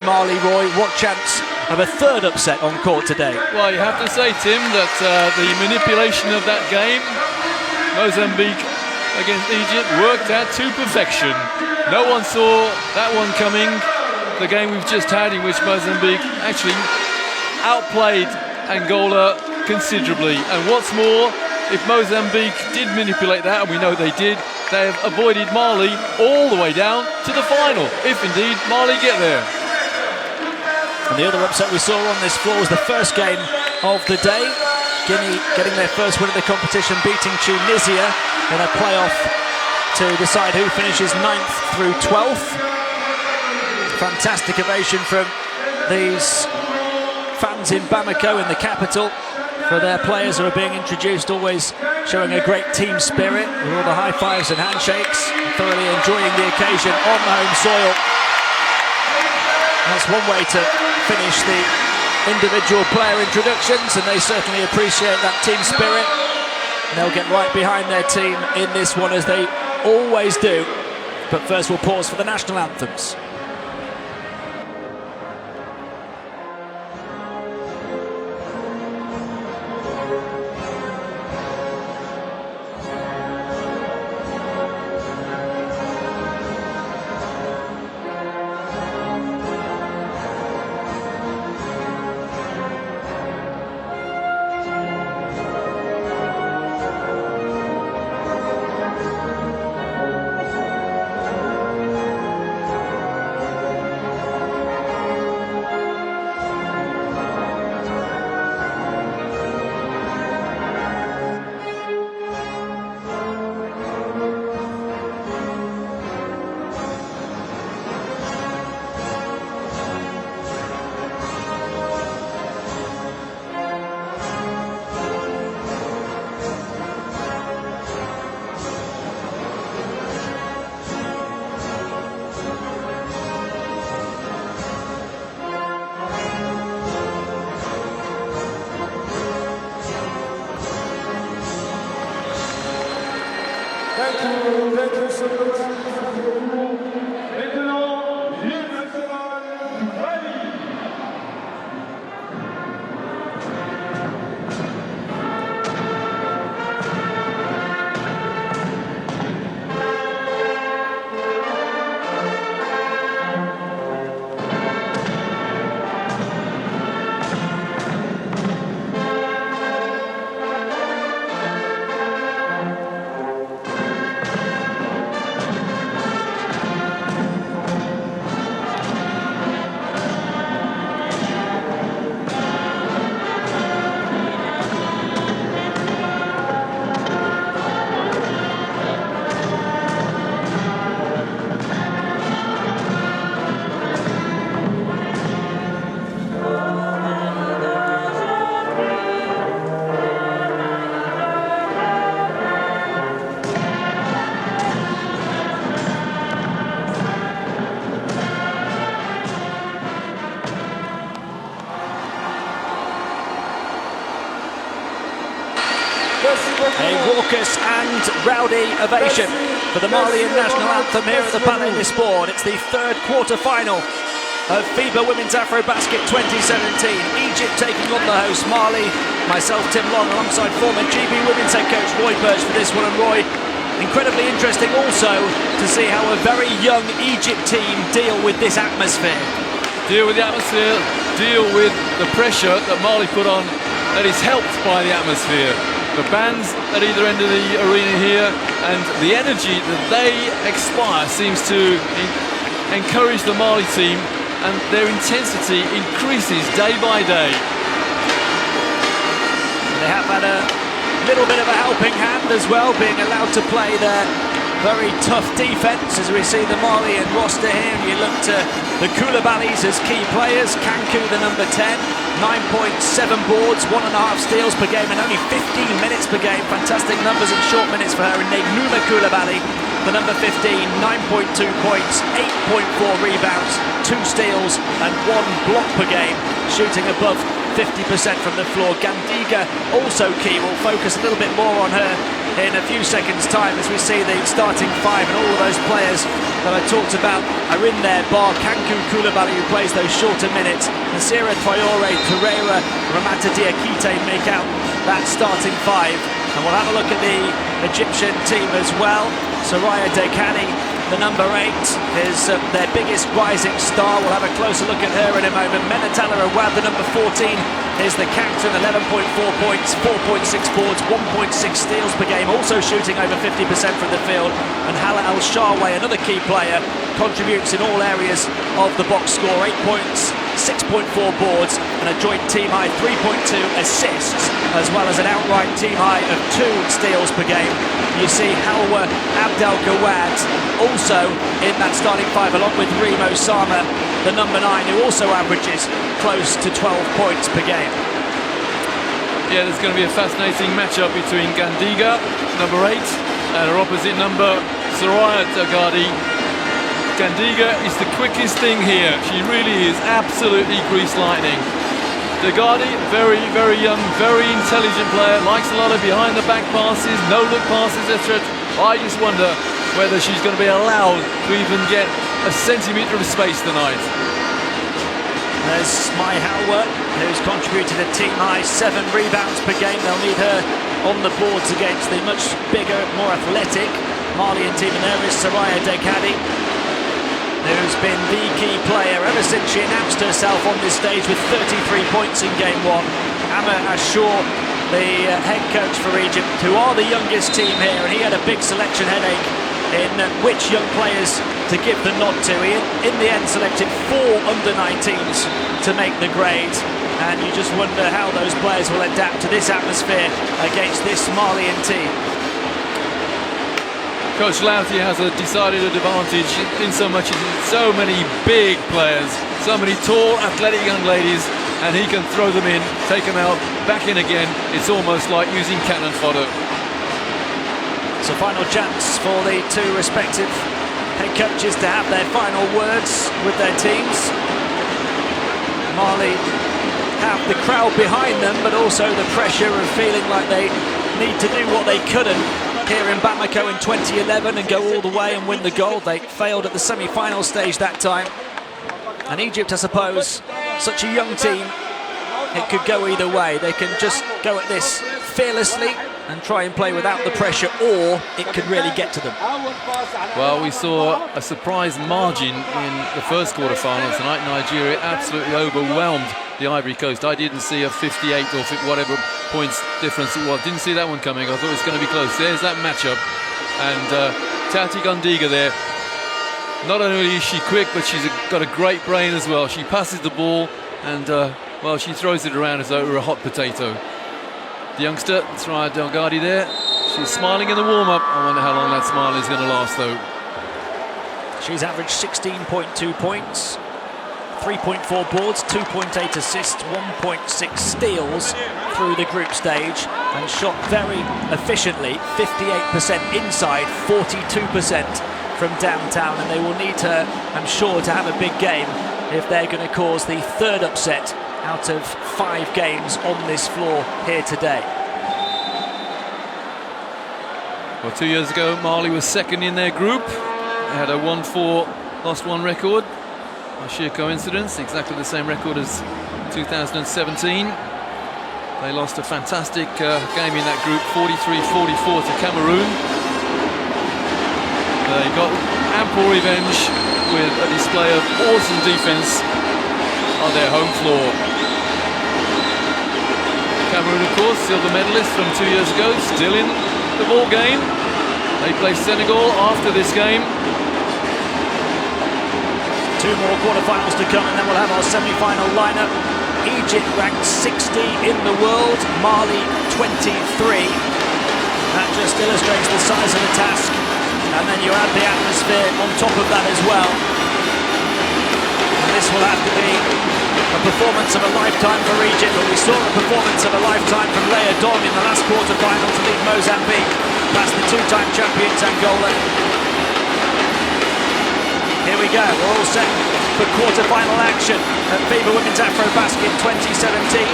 Marley, Roy, what chance of a third upset on court today? Well, you have to say, Tim, that the manipulation of that game, Mozambique against Egypt, worked out to perfection. No one saw that one coming. The game we've just had, in which Mozambique actually outplayed Angola considerably. And what's more, if Mozambique did manipulate that, and we know they did, they have avoided Mali all the way down to the final, if indeed Mali get there. And the other upset we saw on this floor was the first game of the day. Guinea getting their first win of the competition, beating Tunisia in a playoff to decide who finishes 9th through 12th. Fantastic ovation from these fans in Bamako, in the capital, for their players who are being introduced, always showing a great team spirit with all the high fives and handshakes, thoroughly enjoying the occasion on the home soil. That's one way to finish the individual player introductions, and they certainly appreciate that team spirit. And they'll get right behind their team in this one, as they always do. But first we'll pause for the national anthems. Thank you so much. A raucous and rowdy ovation for the Malian national anthem here at the Palais des Sports. It's the third quarter-final of FIBA Women's AfroBasket 2017. Egypt taking on the host Mali. Myself, Tim Long, alongside former GB Women's head coach Roy Birch for this one. And Roy, incredibly interesting also to see how a very young Egypt team deal with this atmosphere. Deal with the atmosphere, deal with the pressure that Mali put on, that is helped by the atmosphere. The bands at either end of the arena here, and the energy that they expire seems to encourage the Mali team, and their intensity increases day by day. They have had a little bit of a helping hand as well, being allowed to play their very tough defense, as we see the Malian roster here. And you look to the Koulibalis as key players. Kanku, the number 10, 9.7 boards, 1.5 steals per game, and only 15 minutes per game. Fantastic numbers in short minutes for her. And Numa Koulibaly, the number 15, 9.2 points, 8.4 rebounds, 2 steals, and 1 block per game, shooting above 50% from the floor. Gandiga also key. We'll focus a little bit more on her in a few seconds' time as we see the starting five, and all of those players that I talked about are in there, bar Kanku Koulibaly, who plays those shorter minutes. Nasira Traore, Torreira, Ramata Diakite make out that starting five. And we'll have a look at the Egyptian team as well. Soraya Dekani, the number 8, is their biggest rising star. We'll have a closer look at her in a moment. Menatala Awad, the number 14, is the captain, 11.4 points, 4.6 boards, 1.6 steals per game, also shooting over 50% from the field. And Hala Al-Shaway, another key player, contributes in all areas of the box score, 8 points, 6.4 boards, and a joint team high 3.2 assists, as well as an outright team high of 2 steals per game. You see Halwa Abdel Gawad also in that starting five, along with Reem Osama, the number 9, who also averages close to 12 points per game. Yeah, there's going to be a fascinating matchup between Gandiga, number 8, and her opposite number, Soraya Dagadi. Gandiga is the quickest thing here. She really is absolutely grease lightning. Dagadi, very, very young, very intelligent player, likes a lot of behind-the-back passes, no-look passes, etc. I just wonder whether she's going to be allowed to even get a centimetre of space tonight. There's Mai Halwa, who's contributed a team-high 7 rebounds per game. They'll need her on the boards against the much bigger, more athletic Malian team, and there is Soraya Dekadi, who's been the key player ever since she announced herself on this stage with 33 points in game 1. Amr Ashur, the head coach for Egypt, who are the youngest team here, and he had a big selection headache in which young players to give the nod to. He, in the end, selected 4 under-19s to make the grade, and you just wonder how those players will adapt to this atmosphere against this Malian team. Coach Lauti has a decided advantage in so much as so many big players, so many tall, athletic young ladies, and he can throw them in, take them out, back in again. It's almost like using cannon fodder. So final chance for the 2 respective head coaches to have their final words with their teams. Mali have the crowd behind them, but also the pressure of feeling like they need to do what they couldn't here in Bamako in 2011 and go all the way and win the gold. They failed at the semi-final stage that time. And Egypt, I suppose, such a young team, it could go either way. They can just go at this fearlessly and try and play without the pressure, or it could really get to them. Well, we saw a surprise margin in the first quarter-final tonight. Nigeria absolutely overwhelmed the Ivory Coast. I didn't see a 58 or whatever points difference it was. Didn't see that one coming. I thought it was going to be close. There's that matchup. And Tati Gandiga there. Not only is she quick, but she's got a great brain as well. She passes the ball and, well, she throws it around as though it were a hot potato. The youngster, Soraya Delgadi there. She's smiling in the warm-up. I wonder how long that smile is going to last, though. She's averaged 16.2 points, 3.4 boards, 2.8 assists, 1.6 steals through the group stage, and shot very efficiently, 58% inside, 42% from downtown, and they will need her, I'm sure, to have a big game if they're going to cause the 3rd upset out of 5 games on this floor here today. Well, 2 years ago, Mali was 2nd in their group. They had a 1-4 lost 1 record. By sheer coincidence, exactly the same record as 2017. They lost a fantastic game in that group, 43-44 to Cameroon. They got ample revenge with a display of awesome defense on their home floor. Cameroon, of course, silver medalist from 2 years ago, still in the ball game. They play Senegal after this game. 2 more quarterfinals to come, and then we'll have our semi-final lineup. Egypt ranked 60 in the world, Mali 23. That just illustrates the size of the task. And then you add the atmosphere on top of that as well. And this will have to be a performance of a lifetime for Egypt, but we saw a performance of a lifetime from Leah Dong in the last quarter-final to lead Mozambique past the 2-time champions Angola. Here we go, we're all set for quarter-final action at FIBA Women's AfroBasket 2017.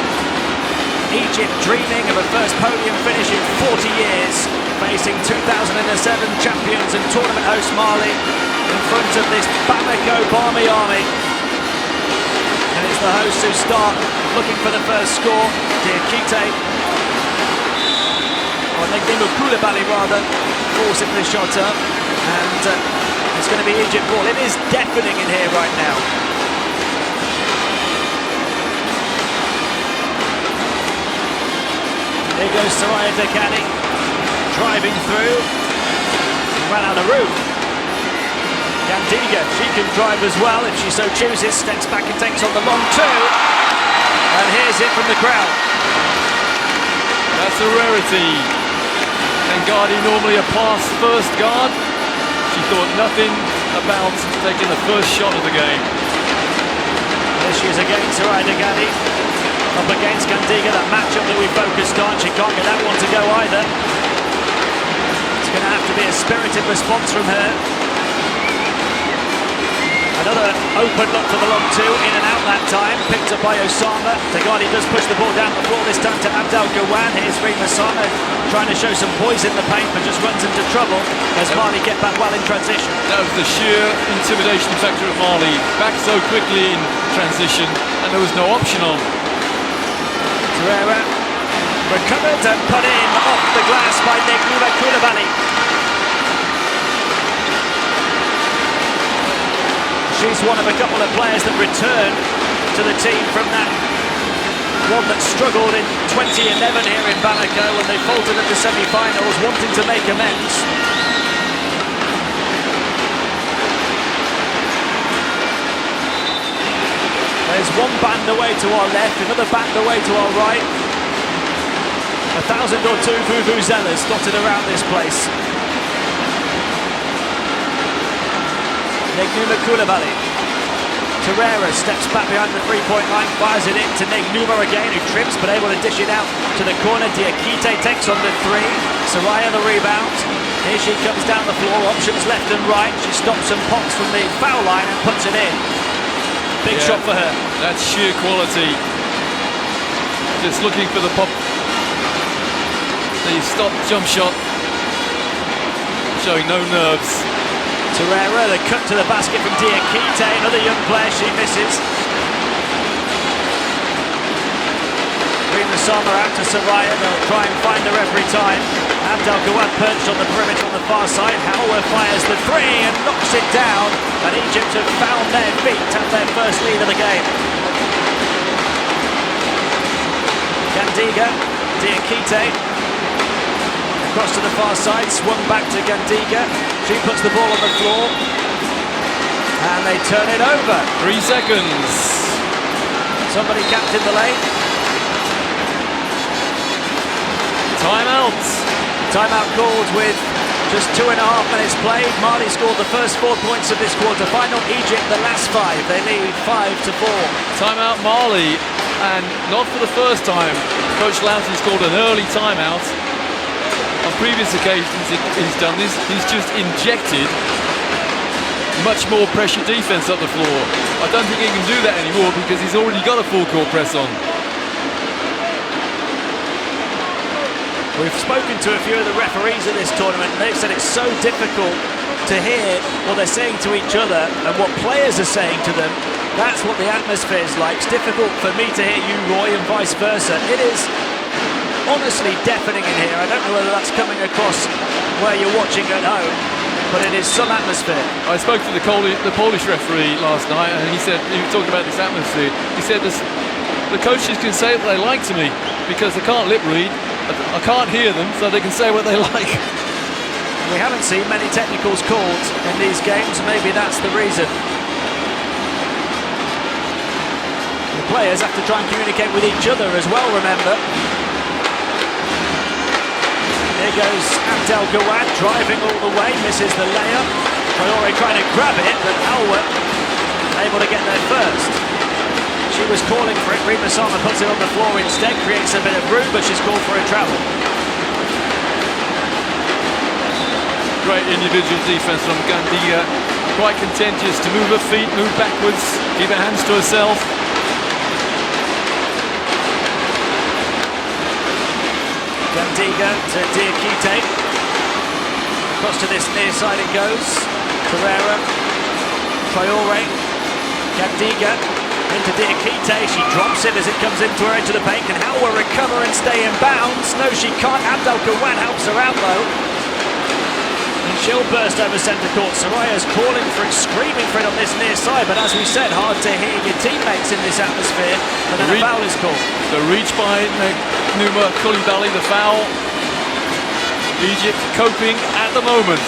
Egypt dreaming of a first podium finish in 40 years. facing 2007 champions and tournament host Mali in front of this Bamako Barmy army. And it's the hosts who start looking for the first score. Diakite, or Negdimou Koulibaly rather, forcing the shot up. And it's going to be Egypt ball. It is deafening in here right now. Here goes Soraya Dekani, driving through, ran out of room. Gandiga, she can drive as well if she so chooses, steps back and takes on the long two. And here's it from the crowd. That's a rarity. Ngadi normally a pass first guard. She thought nothing about taking the first shot of the game. Here she is again, Soraya Dekani. Up against Gandiga, that matchup that we focused on. She can't get that one to go either. It's going to have to be a spirited response from her. Another open look for the long two, in and out that time, picked up by Osama. Tegani does push the ball down the floor, this time to Abdel Gawan. Here's Rima Sama trying to show some poise in the paint, but just runs into trouble as Mali get back well in transition. That was the sheer intimidation factor of Mali. Back so quickly in transition, and there was no option on. Torreira recovered and put in off the glass by Negdimou Koulibaly. She's one of a couple of players that returned to the team from that one that struggled in 2011 here in Bamako when they faltered at the semi-finals, wanting to make amends. There's one band away to our left, another band away to our right. 1,000 or two vuvuzelas dotted around this place. Negdimou Koulibaly. Torreira steps back behind the three-point line, fires it in to Negdimou again, who trips but able to dish it out to the corner. Diakite takes on the three. Soraya the rebound. Here she comes down the floor, options left and right. She stops and pops from the foul line and puts it in. Big shot for her. That's sheer quality. Just looking for the pop. The stop jump shot. Showing no nerves. Torreira, the cut to the basket from Diakite. Another young player, she misses. Rima Sama out to Soraya. They'll try and find her every time. Abdel Gawad perched on the perimeter on the far side. Howler fires the three and knocks it down. And Egypt have found their feet and their first lead of the game. Gandiga, Diakite. Across to the far side, swung back to Gandiga. She puts the ball on the floor. And they turn it over. 3 seconds. Somebody capped in the lane. Timeout. Timeout called with just 2.5 minutes played. Mali scored the first 4 points of this quarter-final. Egypt the last 5. They lead 5-4. Timeout Mali. And not for the first time. Coach Loughton scored an early timeout. On previous occasions he's done this. He's just injected much more pressure defense up the floor. I don't think he can do that anymore because he's already got a full court press on. We've spoken to a few of the referees at this tournament and they've said it's so difficult to hear what they're saying to each other and what players are saying to them. That's what the atmosphere is like. It's difficult for me to hear you, Roy, and vice versa. It is honestly deafening in here. I don't know whether that's coming across where you're watching at home, but it is some atmosphere. I spoke to the Polish referee last night, and he said, he was talking about this atmosphere. He said the coaches can say what they like to me because they can't lip read. I can't hear them, so they can say what they like. We haven't seen many technicals called in these games. Maybe that's the reason. The players have to try and communicate with each other as well, remember. Here goes Abdel Gawad driving all the way, misses the layup. Traore trying to grab it, but Alwa able to get there first. She was calling for it. Rima Sama puts it on the floor instead, creates a bit of room, but she's called for a travel. Great individual defense from Gandiga. Quite content just to move her feet, move backwards, keep her hands to herself. Gandiga to Diakite. Across to this near side it goes. Pereira, Traore, Gandiga, into Diakite. She drops it as it comes into her edge of the paint. Can Halwa recover and stay in bounds? No, she can't. Abdelkawan helps her out though. And she'll burst over centre court. Soraya's calling for it, screaming for it on this near side, but as we said, hard to hear your teammates in this atmosphere, and then a foul is called. The reach by Numa Koulibaly, the foul. Egypt coping at the moment.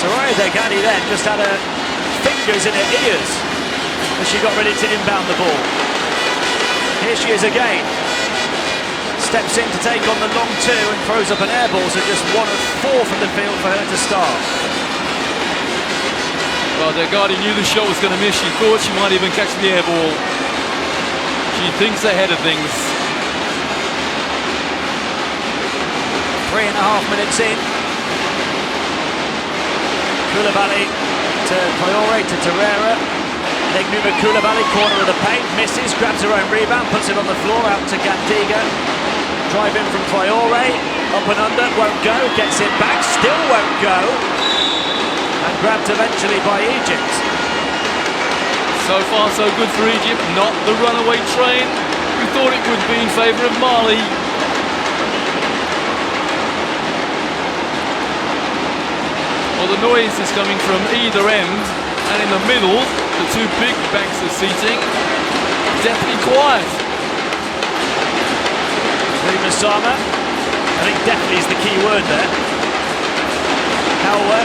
Soraya Degani then just had her fingers in her ears as she got ready to inbound the ball. Here she is again. Steps in to take on the long two and throws up an air ball, so just 1 of 4 from the field for her to start. Well, Degani knew the shot was going to miss. She thought she might even catch the air ball. She thinks ahead of things. 3.5 minutes in. Koulibaly to Traore to Torreira. Negnuma Koulibaly, corner of the paint, misses, grabs her own rebound, puts it on the floor, out to Gandiga. Drive in from Traore, up and under, won't go, gets it back, still won't go. And grabbed eventually by Egypt. So far so good for Egypt, not the runaway train we thought it would be in favour of Mali. Well, the noise is coming from either end, and in the middle, the two big banks of seating, definitely quiet. Masama, I think definitely is the key word there. Halwa,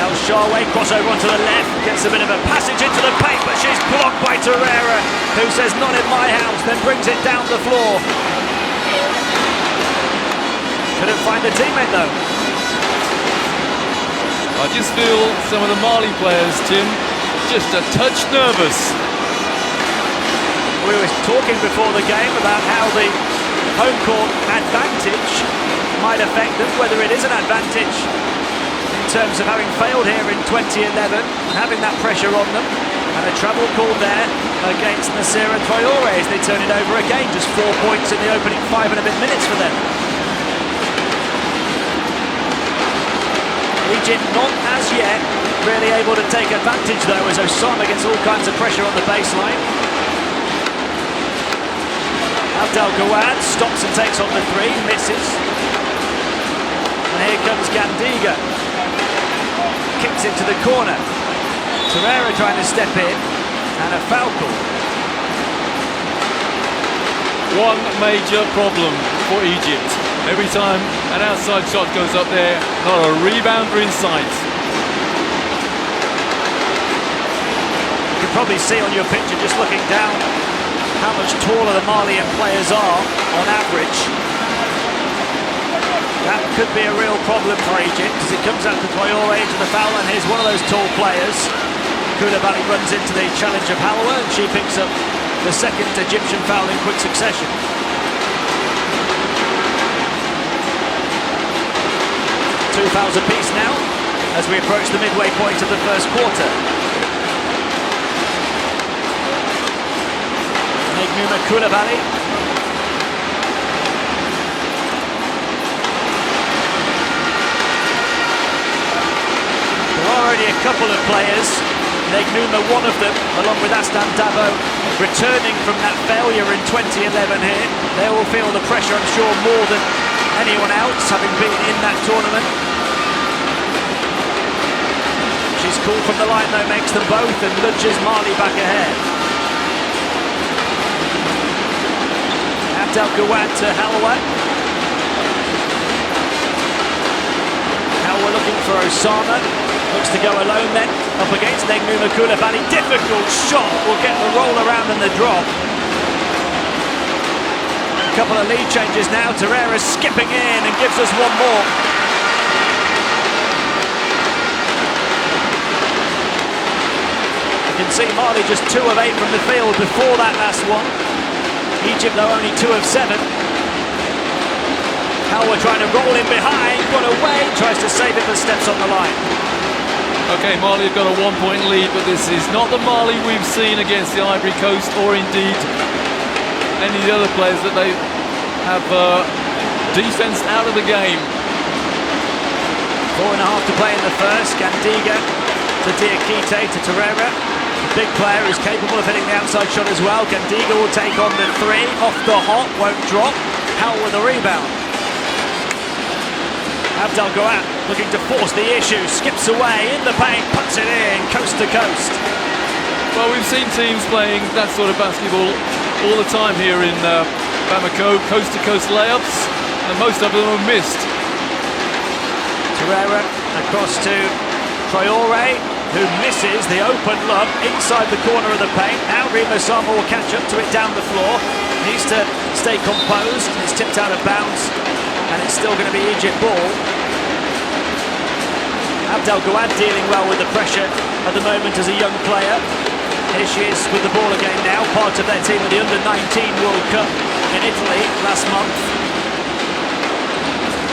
El Shaarawy, crossover onto the left, gets a bit of a passage into the paint, but she's blocked by Torreira, who says not in my house, then brings it down the floor. Couldn't find a teammate though. I just feel some of the Mali players, Tim, just a touch nervous. We were talking before the game about how the home court advantage might affect them, whether it is an advantage in terms of having failed here in 2011 and having that pressure on them, and a travel call there against Nasira Traore as they turn it over again. Just 4 points in the opening 5 and a bit minutes for them. Egypt not as yet really able to take advantage though, as Osama gets all kinds of pressure on the baseline. Abdelkawan stops and takes on the 3, misses. And here comes Gandiga. Kicks it to the corner. Torreira trying to step in, and a foul call. One major problem for Egypt. Every time an outside shot goes up there, not a rebounder in sight. You can probably see on your picture, just looking down, how much taller the Malian players are on average. That could be a real problem for Egypt as it comes out to Traore into the foul, and here's one of those tall players. Koulibaly runs into the challenge of Halwa, and she picks up the second Egyptian foul in quick succession. 2 fouls apiece now as we approach the midway point of the first quarter. Negnuma Koulibaly. There are already a couple of players, Negnuma one of them, along with Astan Dabo, returning from that failure in 2011 here. They will feel the pressure, I'm sure, more than anyone else, having been in that tournament. She's called from the line though, makes them both, and nudges Mali back ahead. Abdelkawan to Halwa. Halwa looking for Osama. Looks to go alone then, up against Negnuma Koulibaly. Difficult shot, will get the roll around and the drop. A couple of lead changes now. Torreira skipping in and gives us one more. You can see Mali just 2 of 8 from the field before that last one. Egypt though only 2 of 7. Halwa trying to roll in behind, got away, tries to save it but steps on the line. Okay, Mali have got a 1-point lead, but this is not the Mali we've seen against the Ivory Coast, or indeed any of the other players that they have defensed out of the game. 4.5 to play in the first. Gandiga to Diakite to Torreira. A big player who's capable of hitting the outside shot as well. Gandiga will take on the three. Off the hop, won't drop. Howell with a rebound. Abdel Gouat looking to force the issue. Skips away in the paint, puts it in, coast to coast. Well, we've seen teams playing that sort of basketball all the time here in Bamako. Coast-to-coast layups, and most of them are missed. Torreira across to Traore, who misses the open look inside the corner of the paint. Now Rima Sama will catch up to it down the floor. Needs to stay composed. It's tipped out of bounds, and it's still going to be Egypt ball. Abdel Gouat dealing well with the pressure at the moment as a young player. Here she is with the ball again now, part of their team at the Under-19 World Cup in Italy last month.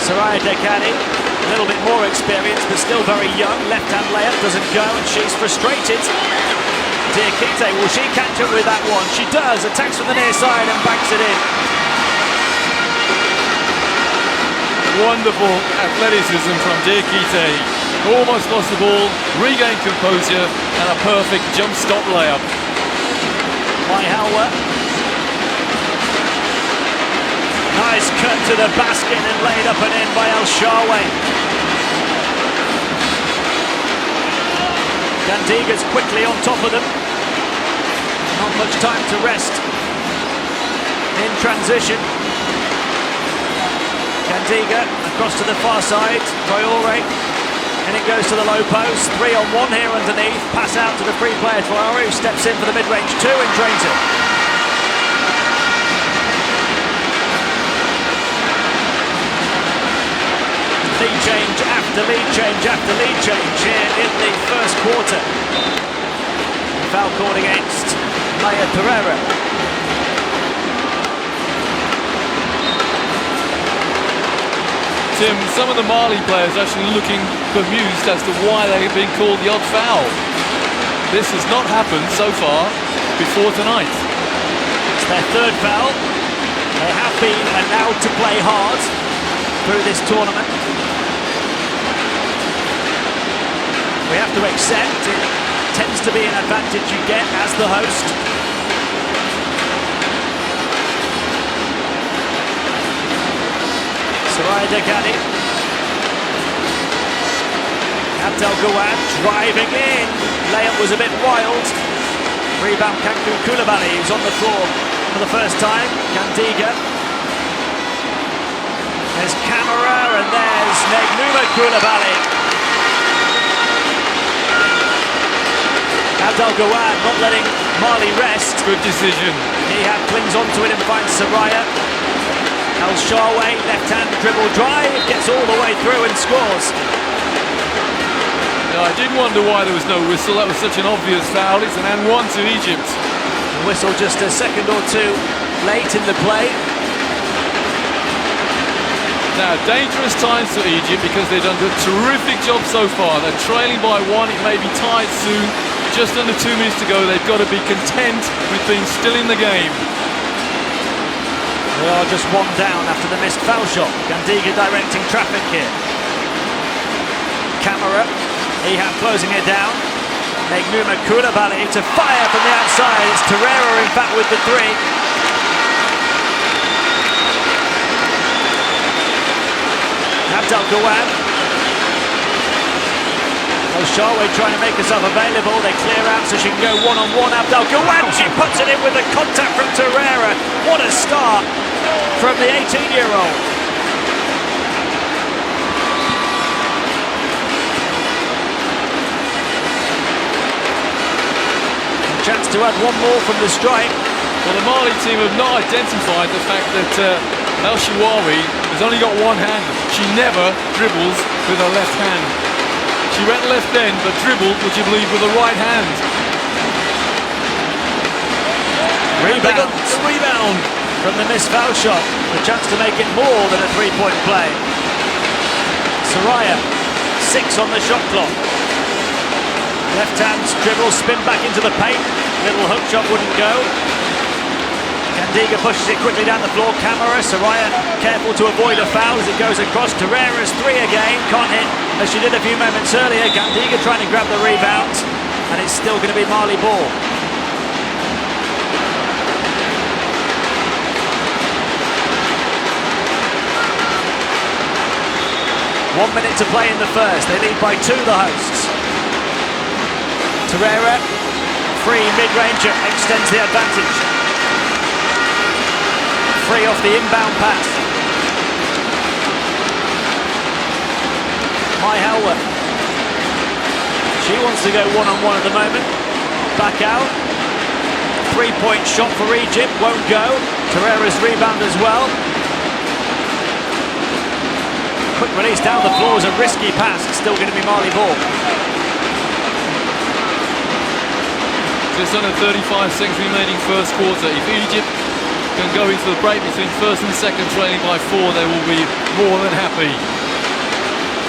Soraya Dekani, a little bit more experienced, but still very young. Left-hand layup doesn't go, and she's frustrated. Diakite, will she catch up with that one? She does, attacks from the near side and banks it in. Wonderful athleticism from Diakite. Almost lost the ball, regained composure, and a perfect jump stop layup. Maihalwa. Nice cut to the basket and laid up and in by El Shaarawy. Gandiga's quickly on top of them. Not much time to rest in transition. Gandiga across to the far side. Traore. And it goes to the low post. 3-on-1 here underneath. Pass out to the free player Traore, who steps in for the mid-range two and drains it. Lead change after lead change after lead change here in the first quarter. Foul called against Maya Torreira. Tim, some of the Mali players are actually looking bemused as to why they've been called the odd foul. This has not happened so far before tonight. It's their third foul. They have been allowed to play hard through this tournament. We have to accept it tends to be an advantage you get as the host. Soraya Dekani. Abdel Gouat driving in. Layup was a bit wild. Rebound Kanku Koulibaly, who's on the floor for the first time. Gandiga. There's Camara and there's Negnuma Koulibaly. Abdel Gouat not letting Mali rest. Good decision. He clings onto it and finds Soraya. El Shaarawy, left-hand dribble drive, gets all the way through and scores. No, I did wonder why there was no whistle. That was such an obvious foul. It's an and one to Egypt. The whistle just a second or two late in the play. Now, dangerous times for Egypt because they've done a terrific job so far. They're trailing by one. It may be tied soon. Just under 2 minutes to go. They've got to be content with being still in the game. They are just one down after the missed foul shot. Gandiga directing traffic here. Camara, closing it down. Negnuma Koulibaly to fire from the outside. It's Torreira in fact with the three. Abdel Gouat. El Shaarawy trying to make herself available. They clear out so she can go one-on-one. Abdel Gouat, she puts it in with the contact from Torreira. What a start from the 18-year-old. A chance to add one more from the strike. Well, the Mali team have not identified the fact that El Shaarawy has only got one hand. She never dribbles with her left hand. She went left end, but dribbled, would you believe, with the right hand. Rebound from the missed foul shot. A chance to make it more than a three-point play. Soraya, 6 on the shot clock. Left hand dribble, spin back into the paint. Little hook shot wouldn't go. Gandiga pushes it quickly down the floor. Camara, Soraya careful to avoid a foul as it goes across. Torreira's three again, can't hit. as she did a few moments earlier. Gandiga trying to grab the rebound, and it's still going to be Mali ball. One minute to play in the first. They lead by 2, the hosts. Torreira, free mid-ranger, extends the advantage. Free off the inbound pass. Mai Helwer. She wants to go one-on-one at the moment. Back out. 3-point shot for Egypt, won't go. Torreira's rebound as well. Quick release down the floor is a risky pass. It's still going to be Mali ball. Just under 35 seconds remaining first quarter. If Egypt can go into the break between first and second trailing by 4, they will be more than happy.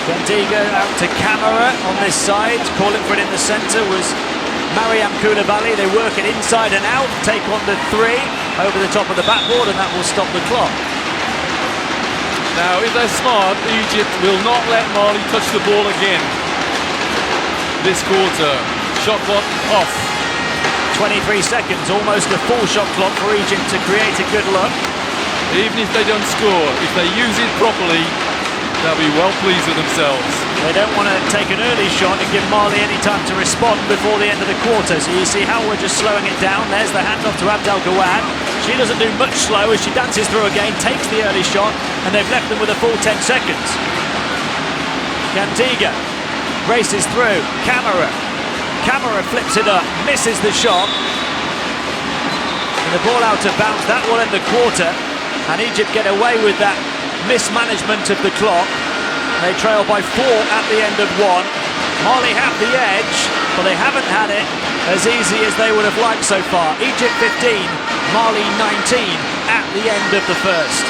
Gandiga out to Camara on this side. Calling for it in the centre was Mariam Koulibaly. They work it inside and out. Take on the 3 over the top of the backboard, and that will stop the clock. Now, if they're smart, Egypt will not let Mali touch the ball again this quarter. Shot clock off. 23 seconds, almost a full shot clock for Egypt to create a good look. Even if they don't score, if they use it properly, they'll be well pleased with themselves. They don't want to take an early shot and give Mali any time to respond before the end of the quarter. So you see how we're just slowing it down. There's the handoff to Abdel Gawad. She doesn't do much slow as she dances through again, takes the early shot, and they've left them with a full 10 seconds. Gandiga races through. Camara flips it up, misses the shot. And the ball out of bounds. That will end the quarter. And Egypt get away with that mismanagement of the clock. They trail by 4 at the end of 1. Mali have the edge, but they haven't had it as easy as they would have liked so far. Egypt 15, Mali 19 at the end of the first.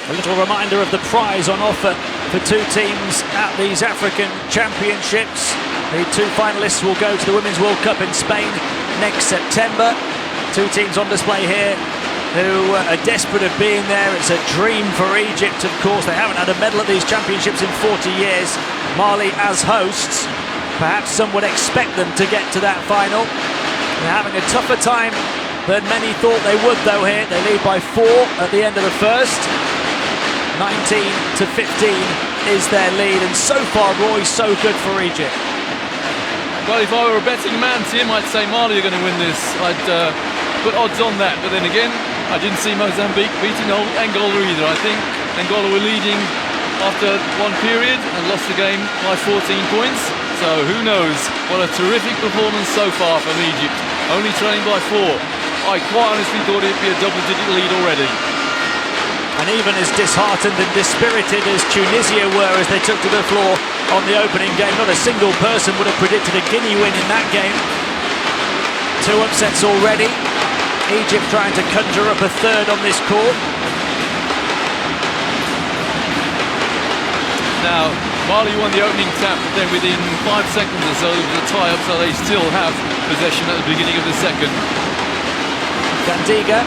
A little reminder of the prize on offer for 2 teams at these African Championships. The 2 finalists will go to the Women's World Cup in Spain next September. 2 teams on display here who are desperate of being there. It's a dream for Egypt, of course. They haven't had a medal at these championships in 40 years. Mali as hosts. Perhaps some would expect them to get to that final. They're having a tougher time than many thought they would, though, here. They lead by 4 at the end of the first. 19 to 15 is their lead, and so far, Roy, so good for Egypt. Well, if I were a betting man, Tim, I'd say Mali are going to win this. I'd put odds on that, but then again, I didn't see Mozambique beating Angola either. I think Angola were leading after 1 period and lost the game by 14 points. So who knows? What a terrific performance so far from Egypt. Only trailing by 4. I quite honestly thought it'd be a double-digit lead already. And even as disheartened and dispirited as Tunisia were as they took to the floor on the opening game, not a single person would have predicted a Guinea win in that game. 2 upsets already. Egypt trying to conjure up a 3rd on this court. Now, Mali won the opening tap, but then within 5 seconds or so, there was a tie-up, so they still have possession at the beginning of the second. Gandiga,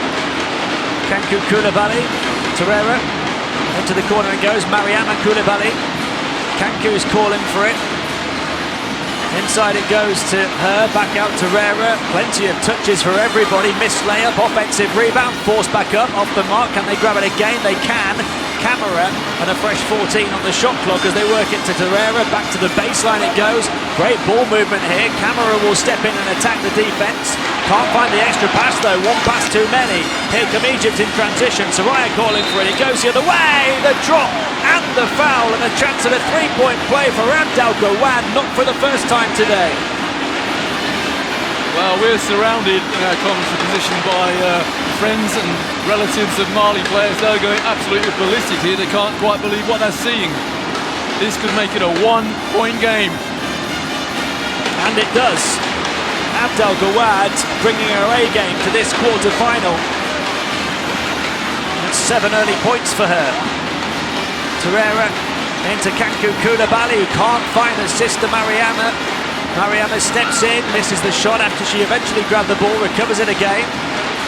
Kankou Koulibaly, Torreira, into the corner it goes, Mariama Koulibaly. Kankou's calling for it. Inside it goes to her, back out to Torreira. Plenty of touches for everybody. Missed layup, offensive rebound, forced back up, off the mark. Can they grab it again? They can. Camara and a fresh 14 on the shot clock as they work it to Torreira. Back to the baseline it goes. Great ball movement here. Camara will step in and attack the defense. Can't find the extra pass though. 1 pass too many. Here come Egypt in transition. Soraya calling for it. It goes the other way. The drop and the foul, and a chance at a 3-point play for Abdel Gawad. Not for the first time today. Well, we're surrounded in our commentary position by friends and relatives of Mali players. They're going absolutely ballistic here. They can't quite believe what they're seeing. This could make it a one-point game. And it does. Abdel Gawad bringing her A game to this quarter-final. That's 7 early points for her. Torreira into Kanku Koulibaly, who can't find her sister Mariama. Mariama steps in, misses the shot after she eventually grabbed the ball, recovers it again.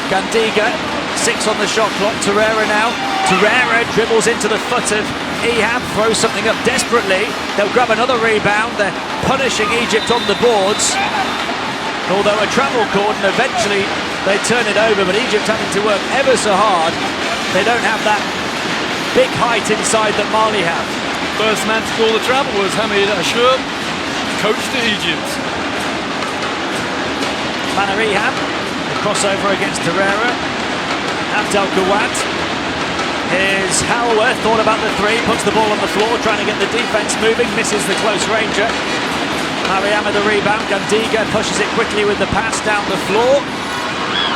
Gandiga, 6 on the shot clock. Torreira now. Torreira dribbles into the foot of Ehab, throws something up desperately. They'll grab another rebound. They're punishing Egypt on the boards. Although a travel call, and eventually they turn it over, but Egypt having to work ever so hard. They don't have that big height inside that Mali have. First man to call the travel was Hamid Ashur, coach to Egypt. Mana Ehab, the crossover against Torreira. Abdel Gawad. Here's Halworth, thought about the three, puts the ball on the floor, trying to get the defense moving, misses the close ranger. Mariama the rebound, Gandiga pushes it quickly with the pass down the floor.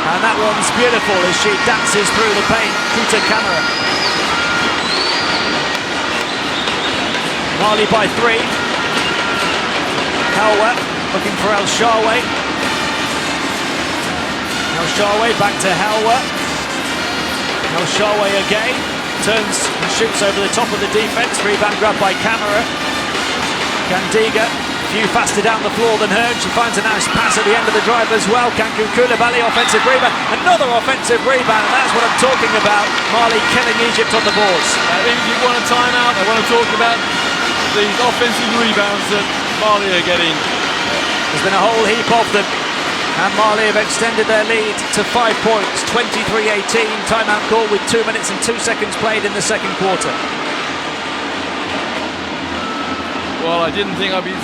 And that one's beautiful as she dances through the paint. Kuta Kamara. Mali by 3. Halworth looking for El Shaarawy. El Shaarawy back to Halworth. El Shaarawy again. Turns and shoots over the top of the defense. Rebound grabbed by Kamara. Gandiga. Few faster down the floor than her. She finds a nice pass at the end of the drive as well. Kanku Koulibaly, offensive rebound. Another offensive rebound, and that's what I'm talking about. Mali killing Egypt on the boards. Egypt want a timeout. They want to talk about these offensive rebounds that Mali are getting. There's been a whole heap of them, and Mali have extended their lead to 5 points, 23-18. Timeout call with 2 minutes and 2 seconds played in the second quarter. Well, I didn't think I'd be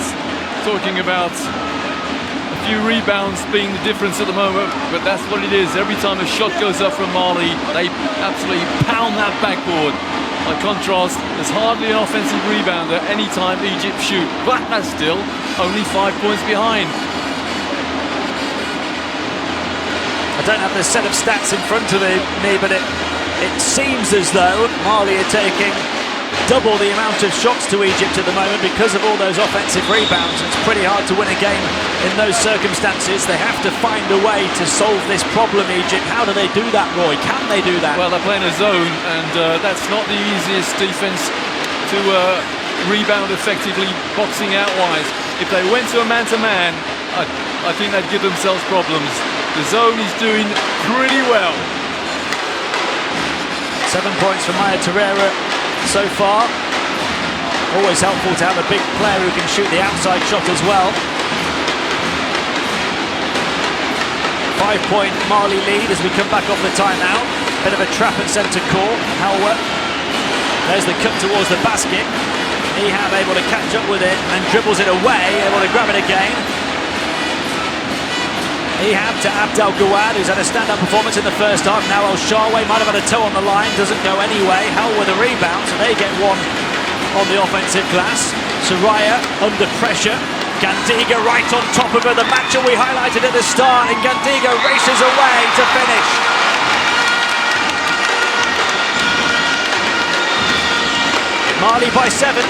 talking about a few rebounds being the difference at the moment, but that's what it is. Every time a shot goes up from Mali, they absolutely pound that backboard. By contrast, there's hardly an offensive rebound at any time Egypt shoot, but that's still only 5 points behind. I don't have the set of stats in front of me, but it seems as though Mali are taking double the amount of shots to Egypt at the moment because of all those offensive rebounds. It's pretty hard to win a game in those circumstances. They have to find a way to solve this problem, Egypt. How do they do that, Roy? Can they do that? Well, they're playing a zone, and that's not the easiest defense to rebound effectively, boxing out-wise. If they went to a man-to-man, I think they'd give themselves problems. The zone is doing pretty well. 7 points from Maya Torreira so far. Always helpful to have a big player who can shoot the outside shot as well. 5-point Mali lead as we come back off the timeout. Bit of a trap at centre court. Halworth. There's the cut towards the basket. Ehab able to catch up with it and dribbles it away, able to grab it again. Ehab to Abdel Gawad, who's had a stand-up performance in the first half. Now El Shaarawy might have had a toe on the line, doesn't go anyway. Hull with a rebound, so they get one on the offensive glass. Soraya under pressure. Gandiga right on top of her. The matchup we highlighted at the start, and Gandiga races away to finish. Mali by 7.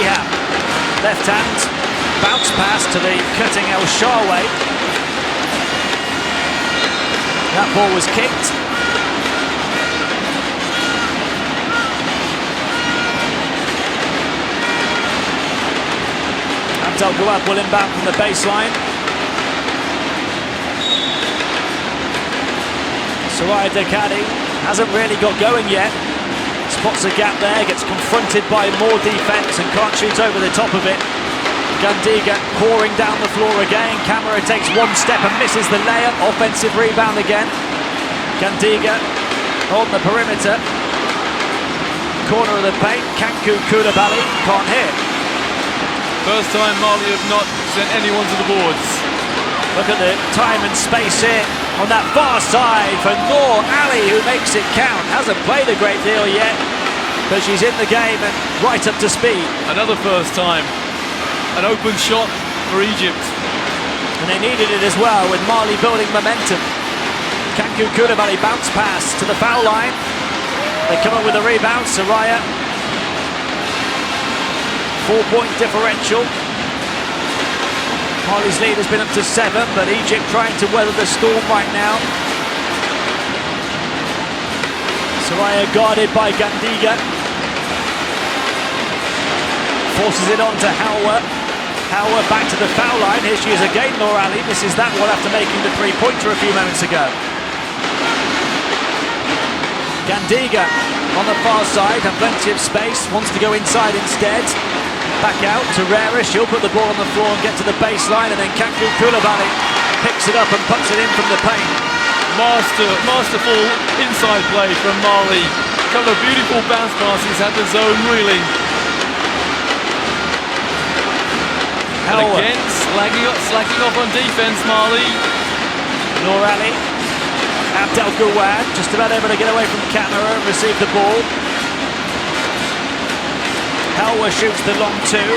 Ehab. Left hand, bounce pass to the cutting El Shaarawy. That ball was kicked. Abdel Gawad will inbound from the baseline. Soraya Dekadi hasn't really got going yet. Spots a gap there, gets confronted by more defense and can't shoot over the top of it. Gandiga pouring down the floor again. Kamara takes one step and misses the layup. Offensive rebound again. Gandiga on the perimeter. Corner of the paint. Kanku Koulibaly can't hit. First time Mali have not sent anyone to the boards. Look at the time and space here on that far side for Noor Ali, who makes it count. Hasn't played a great deal yet, but she's in the game, and right up to speed. Another first time. An open shot for Egypt. And they needed it as well, with Mali building momentum. Kankou Koulibaly bounce pass to the foul line. They come up with a rebound. Soraya. 4-point differential. Mali's lead has been up to 7, but Egypt trying to weather the storm right now. Soraya guarded by Gandiga. Forces it on to Hauer. Hauer back to the foul line. Here she is again, Noor Ali. Misses that one after making the three-pointer a few moments ago. Gandiga on the far side, and plenty of space. Wants to go inside instead. Back out to Rera. She'll put the ball on the floor and get to the baseline, and then Kankou Koulibaly picks it up and puts it in from the paint. Masterful inside play from Mali. A couple of beautiful bounce passes, had the zone reeling. And again, slacking off on defense, Mali. Noor Ali. Abdel Gawad just about able to get away from camera and receive the ball. Hauer shoots the long two.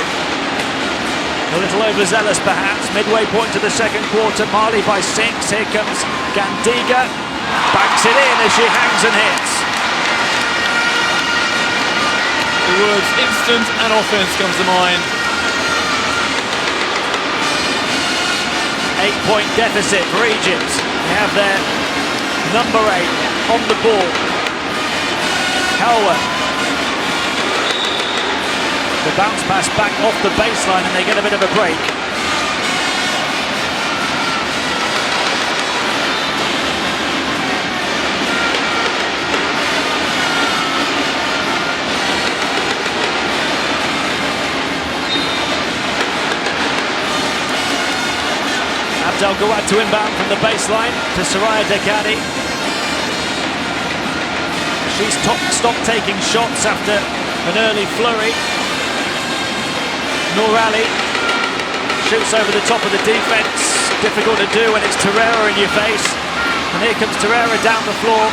A little overzealous perhaps. Midway point to the second quarter. Mali by 6. Here comes Gandiga. Banks it in as she hangs and hits. The words instant and offense comes to mind. 8-point deficit for Egypt. They have their number 8 on the ball. Hauer. The bounce pass back off the baseline and they get a bit of a break. Abdel Gawad to inbound from the baseline to Soraya Dekadi. She's stopped taking shots after an early flurry. Noor Ali shoots over the top of the defense. Difficult to do when it's Torreira in your face. And here comes Torreira down the floor.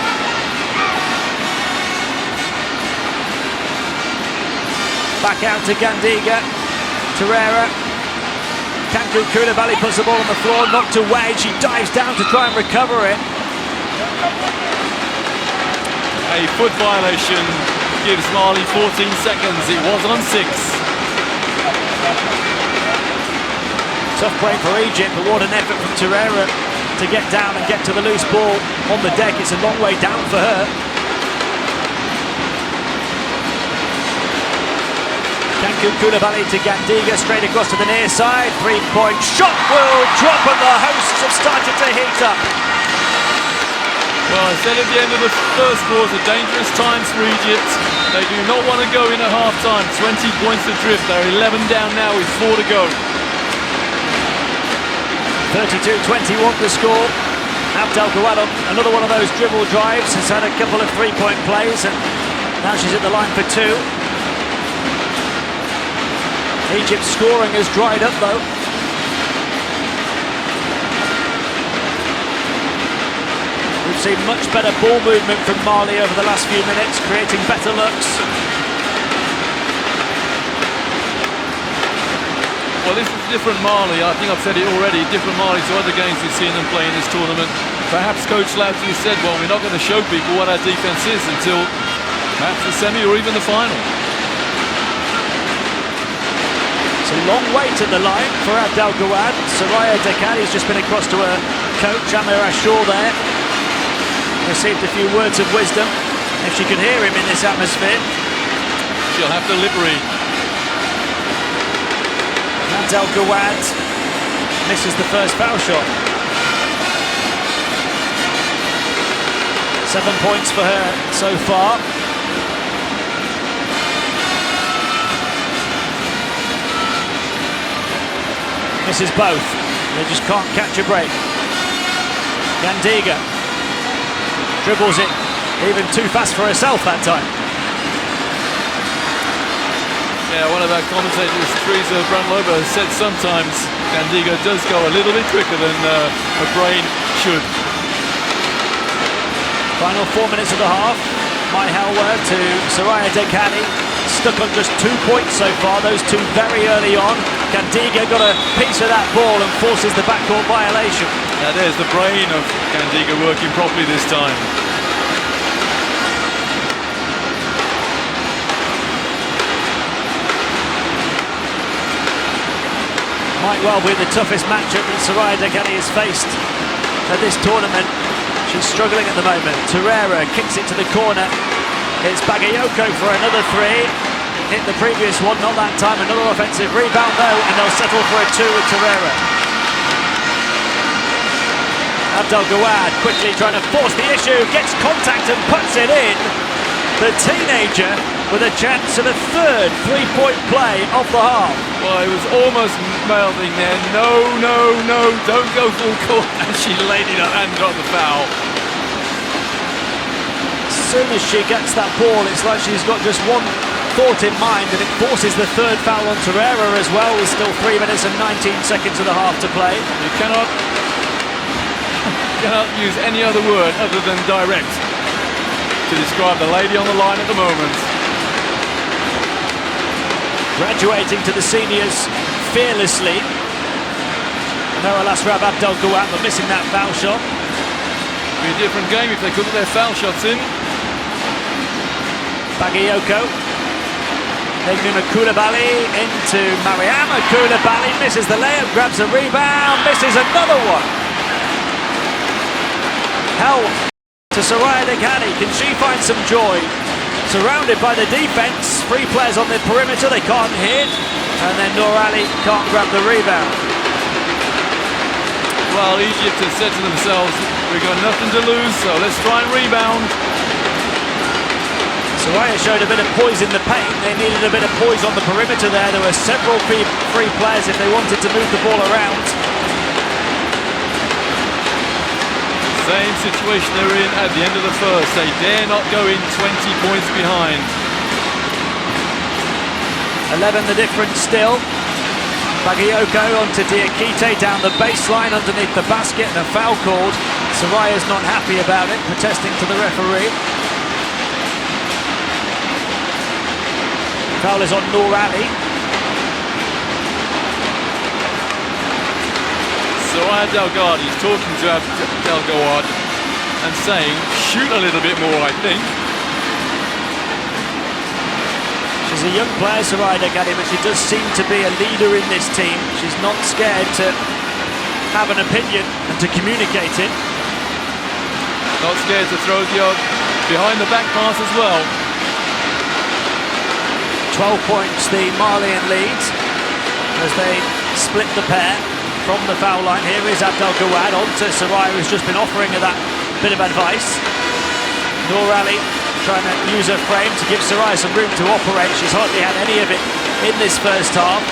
Back out to Gandiga. Torreira. Kankou Koulibaly puts the ball on the floor, knocked away. She dives down to try and recover it. A foot violation gives Mali 14 seconds. It was on 6. Tough break for Egypt, but what an effort from Torreira to get down and get to the loose ball on the deck. It's a long way down for her. Kankou Koulibaly to Gandiga, straight across to the near side. 3-point shot will drop, and the hosts have started to heat up. Well, I said at the end of the first quarter, dangerous times for Egypt. They do not want to go in at half-time. 20 points adrift. They're 11 down now with 4 to go. 32-21 the score. Abdel Gawad on another one of those dribble drives. Has had a couple of 3-point plays, and now she's at the line for 2. Egypt's scoring has dried up though. We've seen much better ball movement from Mali over the last few minutes, creating better looks. Well, this is different Mali. I think I've said it already. Different Mali to other games we've seen them play in this tournament. Perhaps Coach Lauti said, well, we're not going to show people what our defense is until perhaps the semi or even the final. It's a long wait at the line for Abdel Gawad. Soraya Dekadi's just been across to her coach, Amir Ashur there. Received a few words of wisdom. If she could hear him in this atmosphere. She'll have to lip read. Abdel Gawad misses the first foul shot. 7 points for her so far. Misses both. They just can't catch a break. Gandiga dribbles it even too fast for herself that time. Yeah, one of our commentators, Teresa Brandlober, has said sometimes Gandiga does go a little bit quicker than her brain should. Final 4 minutes of the half. Mai Hauer to Soraya Dekadi. stuck on just 2 points so far, those two very early on. Gandiga got a piece of that ball and forces the backcourt violation. Now there's the brain of Gandiga working properly this time. Might well be the toughest matchup that Soraya Degani has faced at this tournament. She's struggling at the moment. Torreira kicks it to the corner. It's Bagayoko for another three. Hit the previous one, not that time. Another offensive rebound though, and they'll settle for a two with Torreira. Abdel Gawad quickly trying to force the issue, gets contact and puts it in. The teenager with a chance of a third three-point play off the half. Well, it was almost mouthing there, no, don't go full court, and she laid it up and got the foul. As soon as she gets that ball, it's like she's got just one thought in mind, and it forces the third foul on Torreira as well, with still 3 minutes and 19 seconds of the half to play. You cannot use any other word other than direct to describe the lady on the line at the moment. Graduating to the seniors fearlessly. Noah Lasrab Abdel Gawad, but missing that foul shot. Be a different game if they could get their foul shots in. Bagayoko. Negnuma Koulibaly into Mariama Koulibaly, misses the layup, grabs a rebound, misses another one. Hell to Soraya Degani, can she find some joy? Surrounded by the defense, 3 players on the perimeter, they can't hit, and then Noor Ali can't grab the rebound. Well, Egypt has said to themselves, we've got nothing to lose, so let's try and rebound. Soraya showed a bit of poise in the paint. They needed a bit of poise on the perimeter there. There were several free players if they wanted to move the ball around. Same situation they were in at the end of the first. They dare not go in 20 points behind. 11 the difference still. Bagayoko onto Diakite down the baseline underneath the basket, and a foul called. Soraya's not happy about it, protesting to the referee. Foul is on Noor Ali. Soraya Delgado is talking to Abdel Gawad and saying, shoot a little bit more, I think. She's a young player, Soraya Degani, but she does seem to be a leader in this team. She's not scared to have an opinion and to communicate it. Not scared to throw the behind the back pass as well. 12 points the Malian lead as they split the pair from the foul line. Here is Abdel Gawad on to Soraya, who's just been offering her that bit of advice. Noor Ali trying to use her frame to give Soraya some room to operate. She's hardly had any of it in this first half.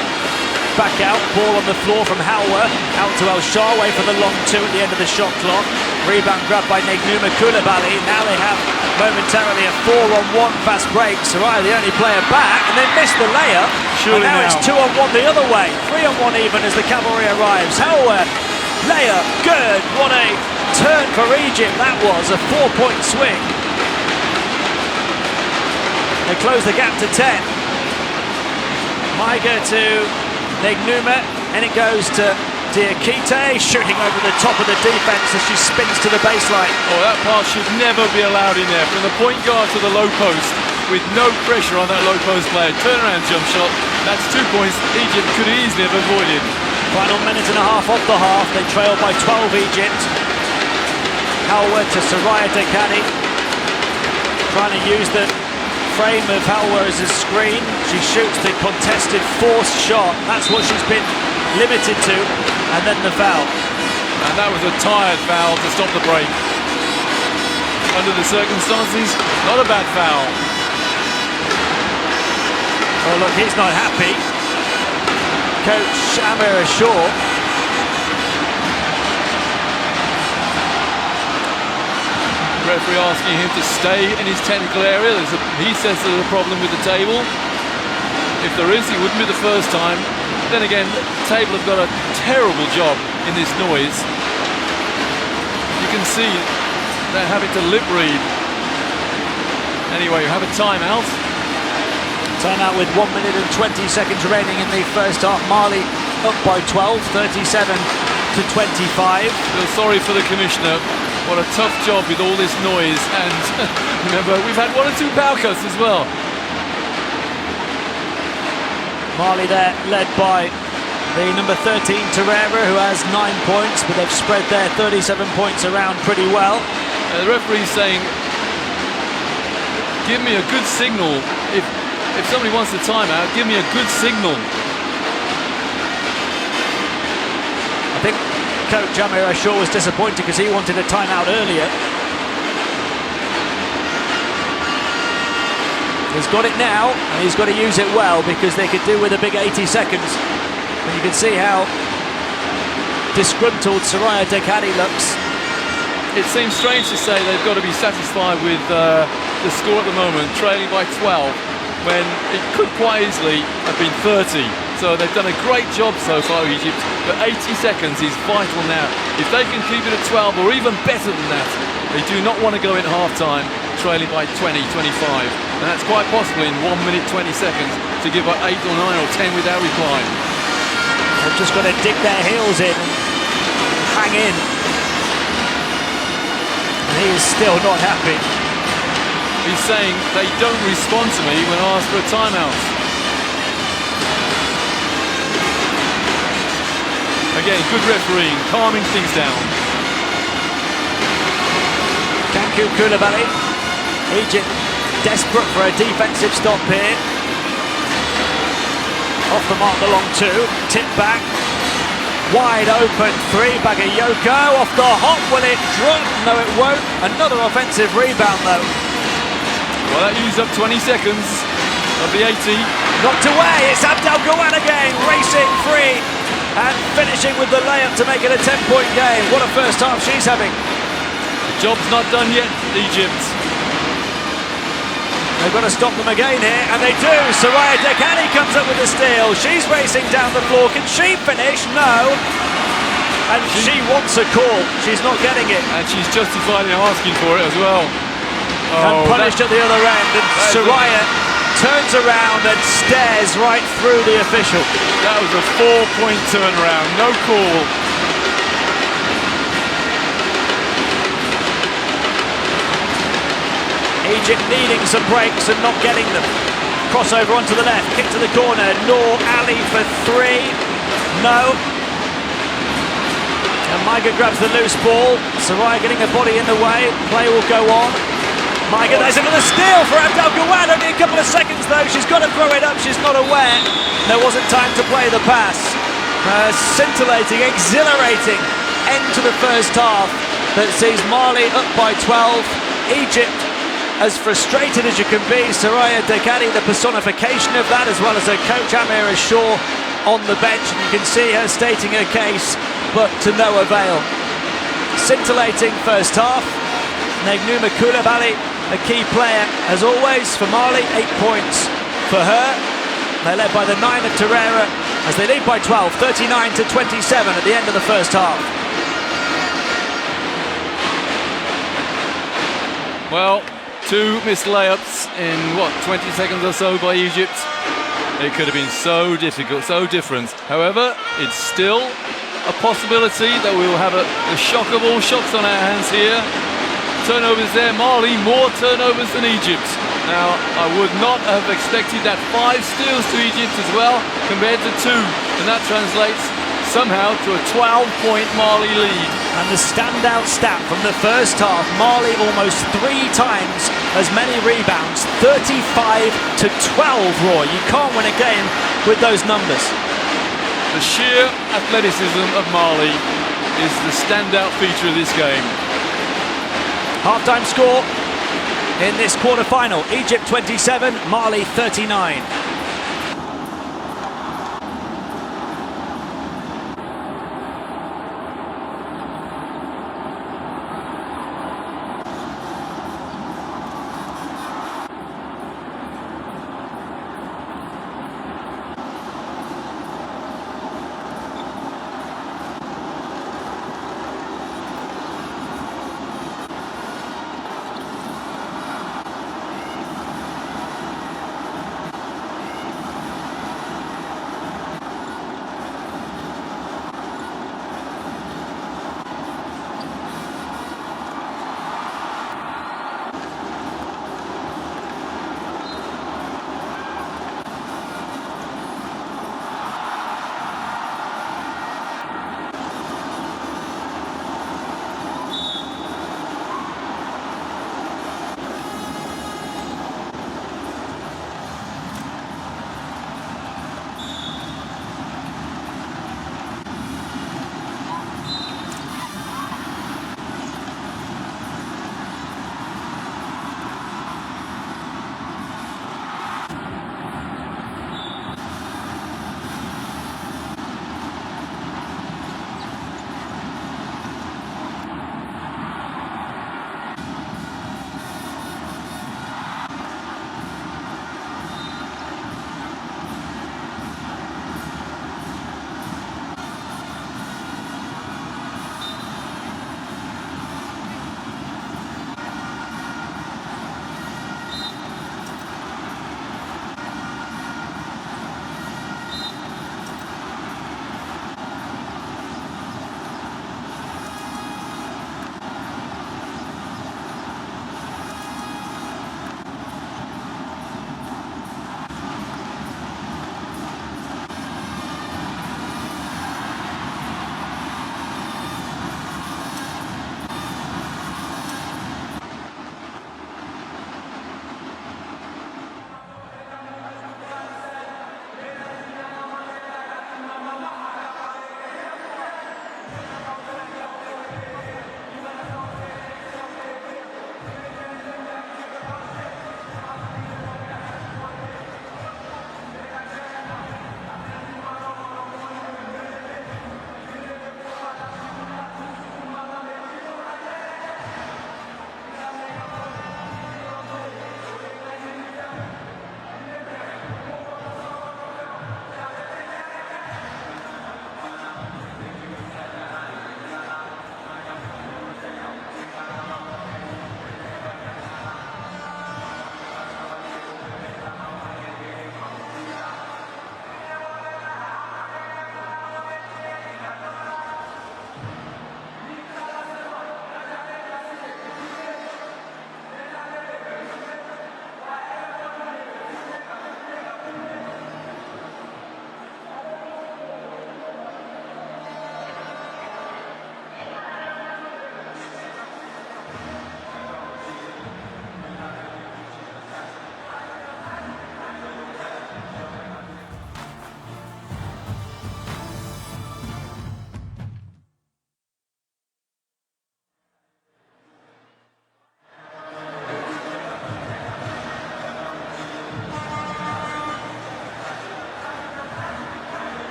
Back out, ball on the floor from Halwa, out to El Shaarawy for the long two at the end of the shot clock. Rebound grabbed by Negnuma Koulibaly. Now they have momentarily a 4-on-1 fast break. Soraya the only player back, and they missed the layup. Surely and now it's 2-on-1 the other way. 3-on-1 even as the cavalry arrives. Halwa, layup, good. What a turn for Egypt that was, a 4-point swing. They close the gap to 10. Maiga to Negnuma, and it goes to Diakite, shooting over the top of the defense as she spins to the baseline. Oh, that pass should never be allowed in there. From the point guard to the low post, with no pressure on that low post player. Turnaround jump shot, that's 2 points Egypt could easily have avoided. Final minute and a half of the half, they trail by 12 Egypt. Halwa to Soraya Degani, trying to use the frame of Halwa as a screen. She shoots the contested forced shot. That's what she's been limited to, and then the foul. And that was a tired foul to stop the break. Under the circumstances, not a bad foul. Oh look, he's not happy. Coach Amir Ashur. Referee asking him to stay in his technical area. He says there's a problem with the table. If there is, it wouldn't be the first time. Then again, the table have got a terrible job in this noise. You can see they're having to lip read. Anyway, you have a timeout. Timeout with 1 minute and 20 seconds remaining in the first half. Mali up by 12, 37 to 25. Feel sorry for the commissioner. What a tough job with all this noise. And remember, we've had 1 or 2 power cuts as well. Mali there, led by the number 13, Torreira, who has 9 points, but they've spread their 37 points around pretty well. The referee's saying, give me a good signal. If somebody wants a timeout, give me a good signal. I think coach Amir Ashur was disappointed because he wanted a timeout earlier. He's got it now, and he's got to use it well because they could do with a big 80 seconds. And you can see how disgruntled Soraya Dekadi looks. It seems strange to say they've got to be satisfied with the score at the moment, trailing by 12, when it could quite easily have been 30. So they've done a great job so far, Egypt, but 80 seconds is vital now. If they can keep it at 12 or even better than that, they do not want to go in half-time trailing by 20, 25. And that's quite possible in 1 minute 20 seconds to give up 8 or 9 or 10 without reply. They've just got to dig their heels in and hang in. And he is still not happy. He's saying they don't respond to me when I ask for a timeout. Again, good refereeing, calming things down. Kankou Koulibaly, Egypt desperate for a defensive stop here. Off the mark, the long 2, tip back. Wide open 3, Bagayoko off the hop, will it drop? No, it won't. Another offensive rebound though. Well, that used up 20 seconds of the 80. Knocked away, it's Abdel Gouad again, racing free and finishing with the layup to make it a 10-point game. What a first half she's having. The job's not done yet, Egypt. They've got to stop them again here, and they do. Soraya Dekadi comes up with the steal. She's racing down the floor. Can she finish? No. And she wants a call. She's not getting it. And she's justified in asking for it as well. And punished at the other end, and Soraya turns around and stares right through the official. That was a 4-point turnaround, no call. Egypt needing some breaks and not getting them. Crossover onto the left, kick to the corner, Noor Ali for 3. No. And Maiga grabs the loose ball. Soraya getting her body in the way. Play will go on. Maiga, there's another steal for Abdel Gouad. Only a couple of seconds though. She's got to throw it up. She's not aware. There wasn't time to play the pass. Scintillating, exhilarating end to the first half that sees Mali up by 12. Egypt as frustrated as you can be. Soraya Dekadi, the personification of that, as well as her coach Amir Ashur on the bench. And you can see her stating her case, but to no avail. Scintillating first half. Negnouma Koulibaly, a key player as always for Mali. 8 points for her. They're led by the 9 of Torreira as they lead by 12, 39 to 27 at the end of the first half. Well, 2 missed layups in 20 seconds or so by Egypt. It could have been so difficult, so different. However, it's still a possibility that we will have a shock of all shocks on our hands here. Turnovers there, Mali, more turnovers than Egypt. Now, I would not have expected that 5 steals to Egypt as well, compared to 2. And that translates somehow to a 12-point Mali lead. And the standout stat from the first half, Mali almost 3 times as many rebounds, 35 to 12, Roy. You can't win a game with those numbers. The sheer athleticism of Mali is the standout feature of this game. Half-time score in this quarter-final. Egypt 27, Mali 39.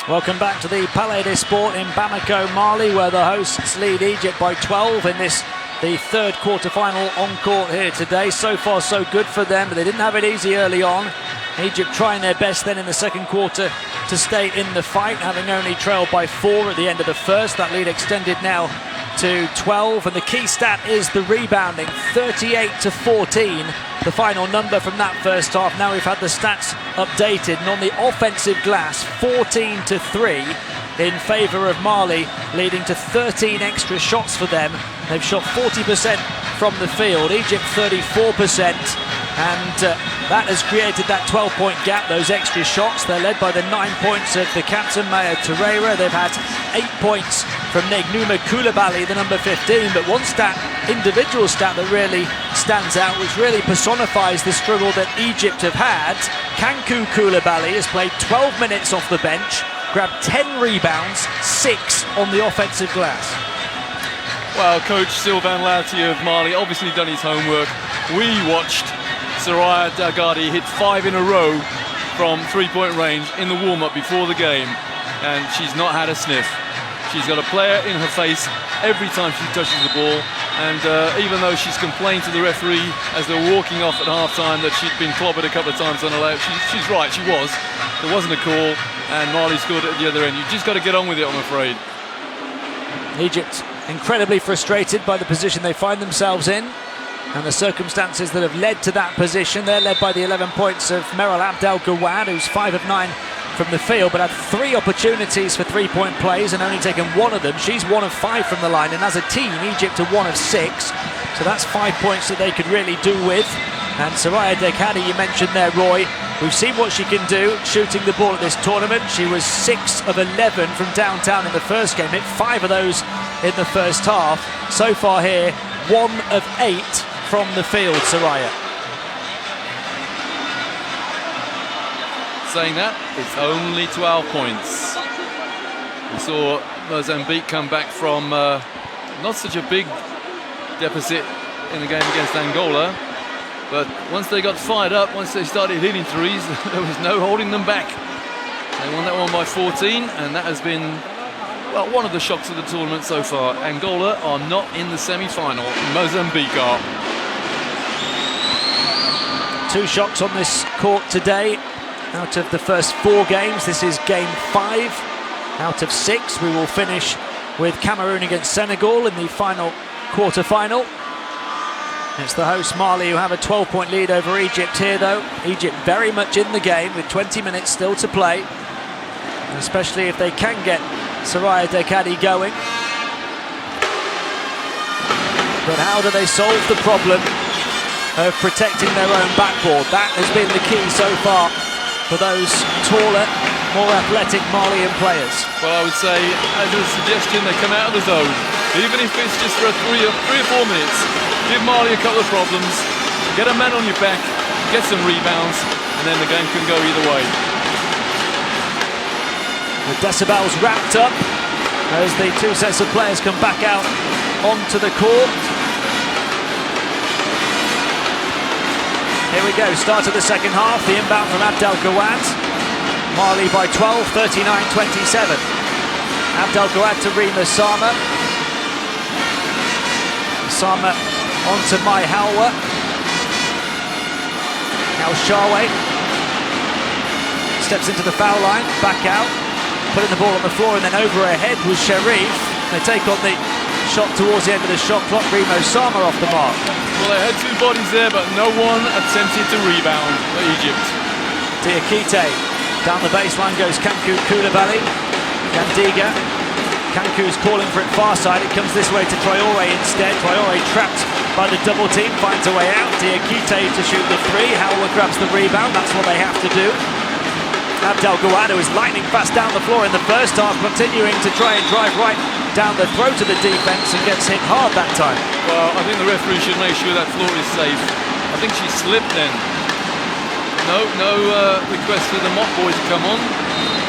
Welcome back to the Palais des Sports in Bamako, Mali, where the hosts lead Egypt by 12 in this, the third quarter-final on court here today. So far, so good for them, but they didn't have it easy early on. Egypt trying their best then in the second quarter to stay in the fight, having only trailed by 4 at the end of the first. That lead extended now to 12, and the key stat is the rebounding, 38-14, the final number from that first half. Now we've had the stats updated, and on the offensive glass, 14-3 in favour of Mali, leading to 13 extra shots for them. They've shot 40% from the field, Egypt 34%, and that has created that 12-point gap, those extra shots. They're led by the 9 points of the captain, Maya Torreira. They've had 8 points from Negnuma Koulibaly, the number 15, but one individual stat that really stands out, which really personifies the struggle that Egypt have had. Kankou Koulibaly has played 12 minutes off the bench, grabbed 10 rebounds, 6 on the offensive glass. Well, coach Sylvain Lauti of Mali obviously done his homework. We watched Soraya Dagadi hit 5 in a row from three-point range in the warm-up before the game, and she's not had a sniff. She's got a player in her face every time she touches the ball, and even though she's complained to the referee as they're walking off at half-time that she'd been clobbered a couple of times on a layup, she's right, she was. There wasn't a call, and Mali scored at the other end. You've just got to get on with it, I'm afraid. Egypt incredibly frustrated by the position they find themselves in and the circumstances that have led to that position. They're led by the 11 points of Meral Abdel Gawad, who's 5 of 9 from the field, but had 3 opportunities for three-point plays and only taken 1 of them. She's 1 of 5 from the line, and as a team, Egypt are 1 of 6. So that's 5 points that they could really do with. And Soraya Dagadi, you mentioned there, Roy, we've seen what she can do shooting the ball at this tournament. She was 6 of 11 from downtown in the first game, hit 5 of those in the first half. So far here, 1 of 8 from the field, Soraya. Saying that, it's only 12 points. We saw Mozambique come back from not such a big deficit in the game against Angola, but once they got fired up, once they started hitting threes, there was no holding them back. They won that one by 14, and that has been, well, one of the shocks of the tournament so far. Angola are not in the semi-final. Mozambique are. 2 shocks on this court today. Out of the first 4 games, this is game 5 out of 6. We will finish with Cameroon against Senegal in the final quarter-final. It's the host Mali who have a 12-point lead over Egypt here, though. Egypt very much in the game with 20 minutes still to play, especially if they can get Soraya Dagadi going. But how do they solve the problem of protecting their own backboard? That has been the key so far for those taller, more athletic Malian players. Well, I would say, as a suggestion, they come out of the zone. Even if it's just for 3 or 4 minutes, give Mali a couple of problems, get a man on your back, get some rebounds, and then the game can go either way. The decibels wrapped up as the 2 sets of players come back out onto the court. Here we go, start of the second half, the inbound from Abdel Gawad. Mali by 12, 39-27. Abdel Gawad to Rima Sama. Sama onto Mai Halwa. Now Shawe steps into the foul line, back out, putting the ball on the floor, and then over her head was Sharif. They take on the shot towards the end of the shot clock. Remo Sama off the mark. Well, they had 2 bodies there, but no one attempted to rebound for Egypt. Diakite. Down the baseline goes Kankou Koulibaly. Gandiga. Kankou's calling for it far side. It comes this way to Traore instead. Traore trapped by the double team, finds a way out. Diakite to shoot the 3. Halwa grabs the rebound. That's what they have to do. Abdel Gawad is lightning fast down the floor in the first half, continuing to try and drive right down the throat of the defense, and gets hit hard that time. Well, I think the referee should make sure that floor is safe. I think she slipped then. No request for the mop boy to come on.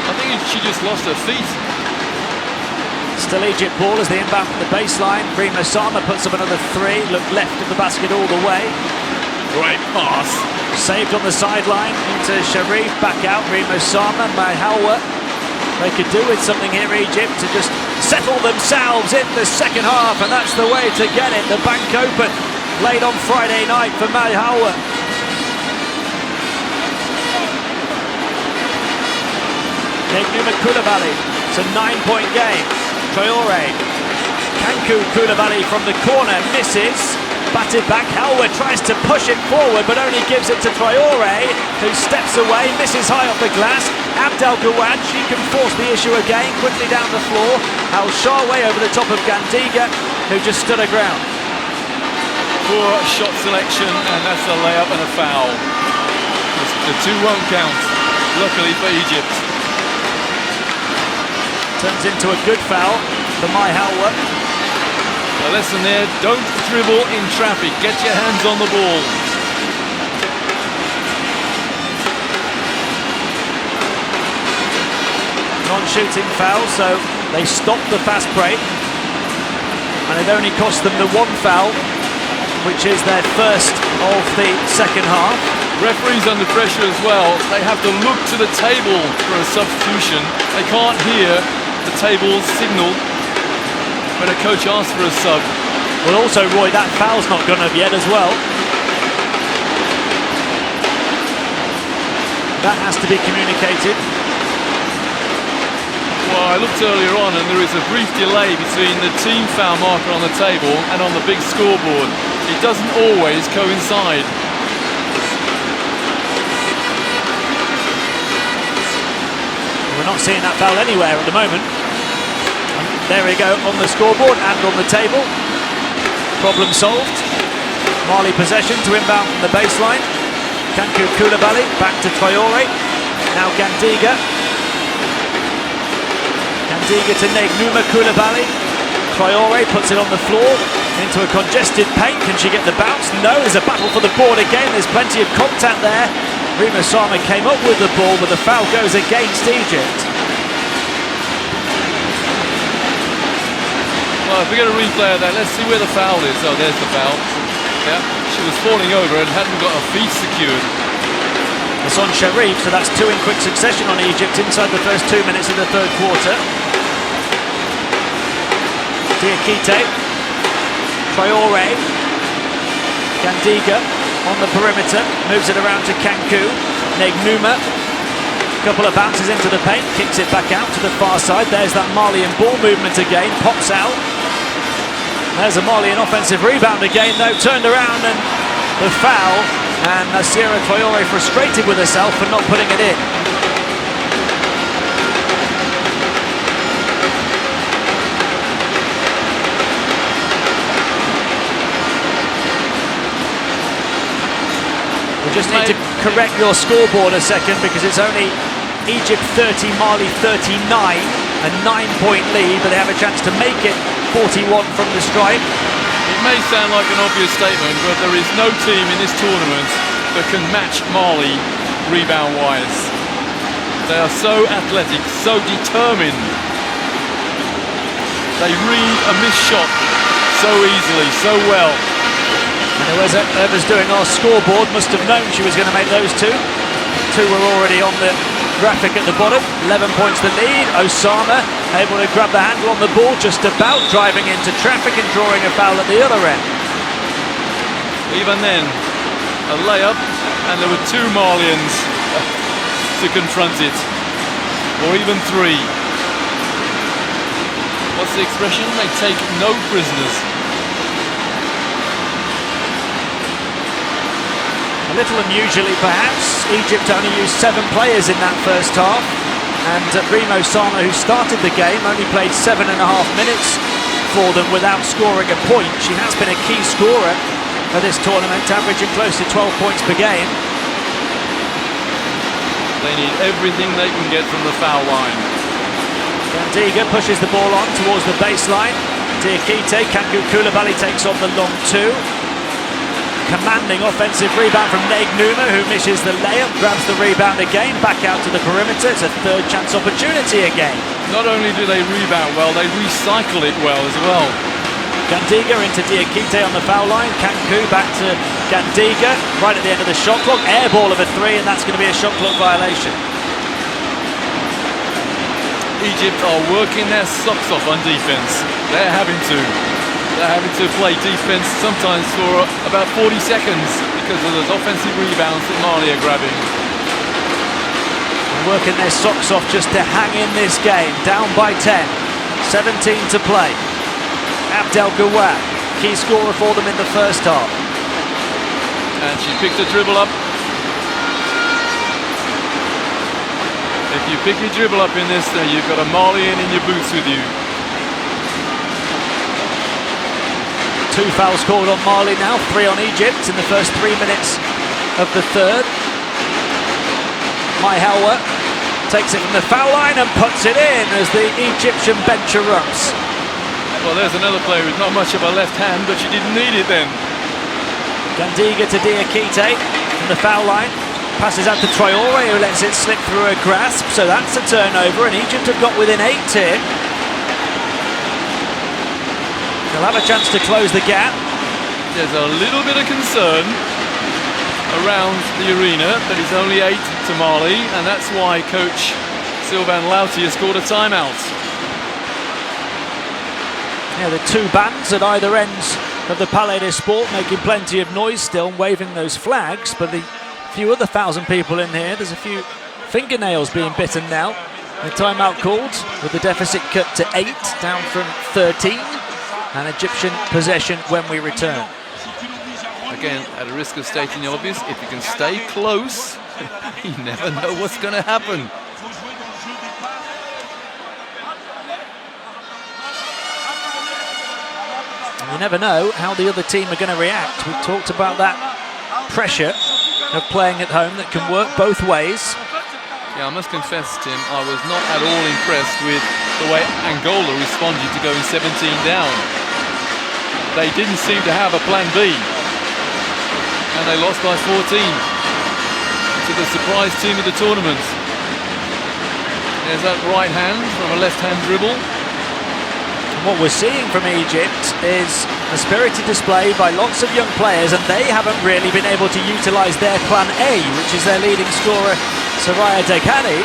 I think she just lost her feet. Still Egypt ball as the inbound from the baseline. Rima Sama puts up another 3. Looked left of the basket all the way. Great pass. Saved on the sideline into Sharif, back out. Rima Sama, Mai Halwa. They could do with something here, Egypt, to just settle themselves in the second half, and that's the way to get it. The bank open late on Friday night for Mai Hawa. Negnuma Koulibaly, it's a 9-point game. Traore, Kankou Koulibaly from the corner, misses. Batted back, Hawa tries to push it forward, but only gives it to Traore, who steps away, misses high off the glass. Abdel Gawad, she can force the issue again, quickly down the floor. Al Sharway over the top of Gandiga, who just stood her ground. Poor shot selection, and that's a layup and a foul. The two won't count, luckily for Egypt. Turns into a good foul for Mai Hawa. A lesson there, don't dribble in traffic, get your hands on the ball. Non-shooting foul, so they stopped the fast break. And it only cost them the one foul, which is their first of the second half. Referees under pressure as well. They have to look to the table for a substitution. They can't hear the table's signal when a coach asks for a sub. Well, also, Roy, that foul's not gone up yet as well. That has to be communicated. Well, I looked earlier on, and there is a brief delay between the team foul marker on the table and on the big scoreboard. It doesn't always coincide. We're not seeing that foul anywhere at the moment. There we go, on the scoreboard and on the table. Problem solved. Mali possession to inbound from the baseline. Kankou Koulibaly back to Traore. Now Gandiga. Gandiga to Negnuma Koulibaly. Traore puts it on the floor into a congested paint. Can she get the bounce? No, there's a battle for the board again. There's plenty of contact there. Rima Sama came up with the ball, but the foul goes against Egypt. Well, if we get a replay of that, let's see where the foul is. Oh, there's the foul. Yeah, she was falling over and hadn't got her feet secured. It's on Sharif, so that's two in quick succession on Egypt inside the first 2 minutes of the third quarter. Diakite, Traore, Gandiga on the perimeter, moves it around to Kankou, Negnuma. Couple of bounces into the paint, kicks it back out to the far side. There's that Malian ball movement again, pops out. There's a Malian offensive rebound again, though, turned around and the foul. And Nasira Traore frustrated with herself for not putting it in. We just need to correct your scoreboard a second, because it's only Egypt 30, Mali 39, a 9-point lead, but they have a chance to make it 41 from the stripe. It may sound like an obvious statement, but there is no team in this tournament that can match Mali rebound-wise. They are so athletic, so determined. They read a missed shot so easily, so well. And whoever's doing our scoreboard must have known she was going to make those two. Two were already on the graphic at the bottom. 11 points the lead. Osama able to grab the handle on the ball, just about driving into traffic and drawing a foul at the other end. Even then, a layup, and there were two Malians to confront it, or even three. What's the expression? They take no prisoners. A little unusually, perhaps. Egypt only used 7 players in that first half, and Rima Sama, who started the game, only played 7.5 minutes for them without scoring a point. She has been a key scorer for this tournament, averaging close to 12 points per game. They need everything they can get from the foul line. Gandiga pushes the ball on towards the baseline. Diakite, Kankou Koulibaly takes on the long two. Commanding offensive rebound from Negnuma, who misses the layup, grabs the rebound again, back out to the perimeter. It's a third chance opportunity again. Not only do they rebound well, they recycle it well as well. Gandiga into Diakite on the foul line. Kankou back to Gandiga, right at the end of the shot clock. Air ball of a 3, and that's going to be a shot clock violation. Egypt are working their socks off on defense. They're having to play defense sometimes for about 40 seconds because of those offensive rebounds that Mali are grabbing. Working their socks off just to hang in this game. Down by 10. 17 to play. Abdel Gawad, key scorer for them in the first half. And she picked a dribble up. If you pick your dribble up in this, then you've got a Malian in your boots with you. 2 fouls called on Mali now, 3 on Egypt in the first 3 minutes of the third. Maihelwa takes it from the foul line and puts it in as the Egyptian bench erupts. Well, there's another player with not much of a left hand, but she didn't need it then. Gandiga to Diakite from the foul line. Passes out to Traore, who lets it slip through her grasp, so that's a turnover, and Egypt have got within 8 here. They'll have a chance to close the gap. There's a little bit of concern around the arena that it's only 8 to Mali, and that's why coach Sylvain Lauti has scored a timeout. Yeah, the 2 bands at either ends of the Palais des Sports making plenty of noise still, waving those flags, but the few other 1,000 people in here, there's a few fingernails being bitten now. The timeout called with the deficit cut to 8, down from 13, and Egyptian possession when we return. Again, at a risk of stating the obvious, if you can stay close, you never know what's going to happen. You never know how the other team are going to react. We've talked about that pressure of playing at home that can work both ways. Yeah, I must confess, Tim, I was not at all impressed with the way Angola responded to going 17 down. They didn't seem to have a plan B. And they lost by 14 to the surprise team of the tournament. There's that right hand from a left hand dribble. What we're seeing from Egypt is a spirited display by lots of young players, and they haven't really been able to utilise their plan A, which is their leading scorer, Soraya Dekani,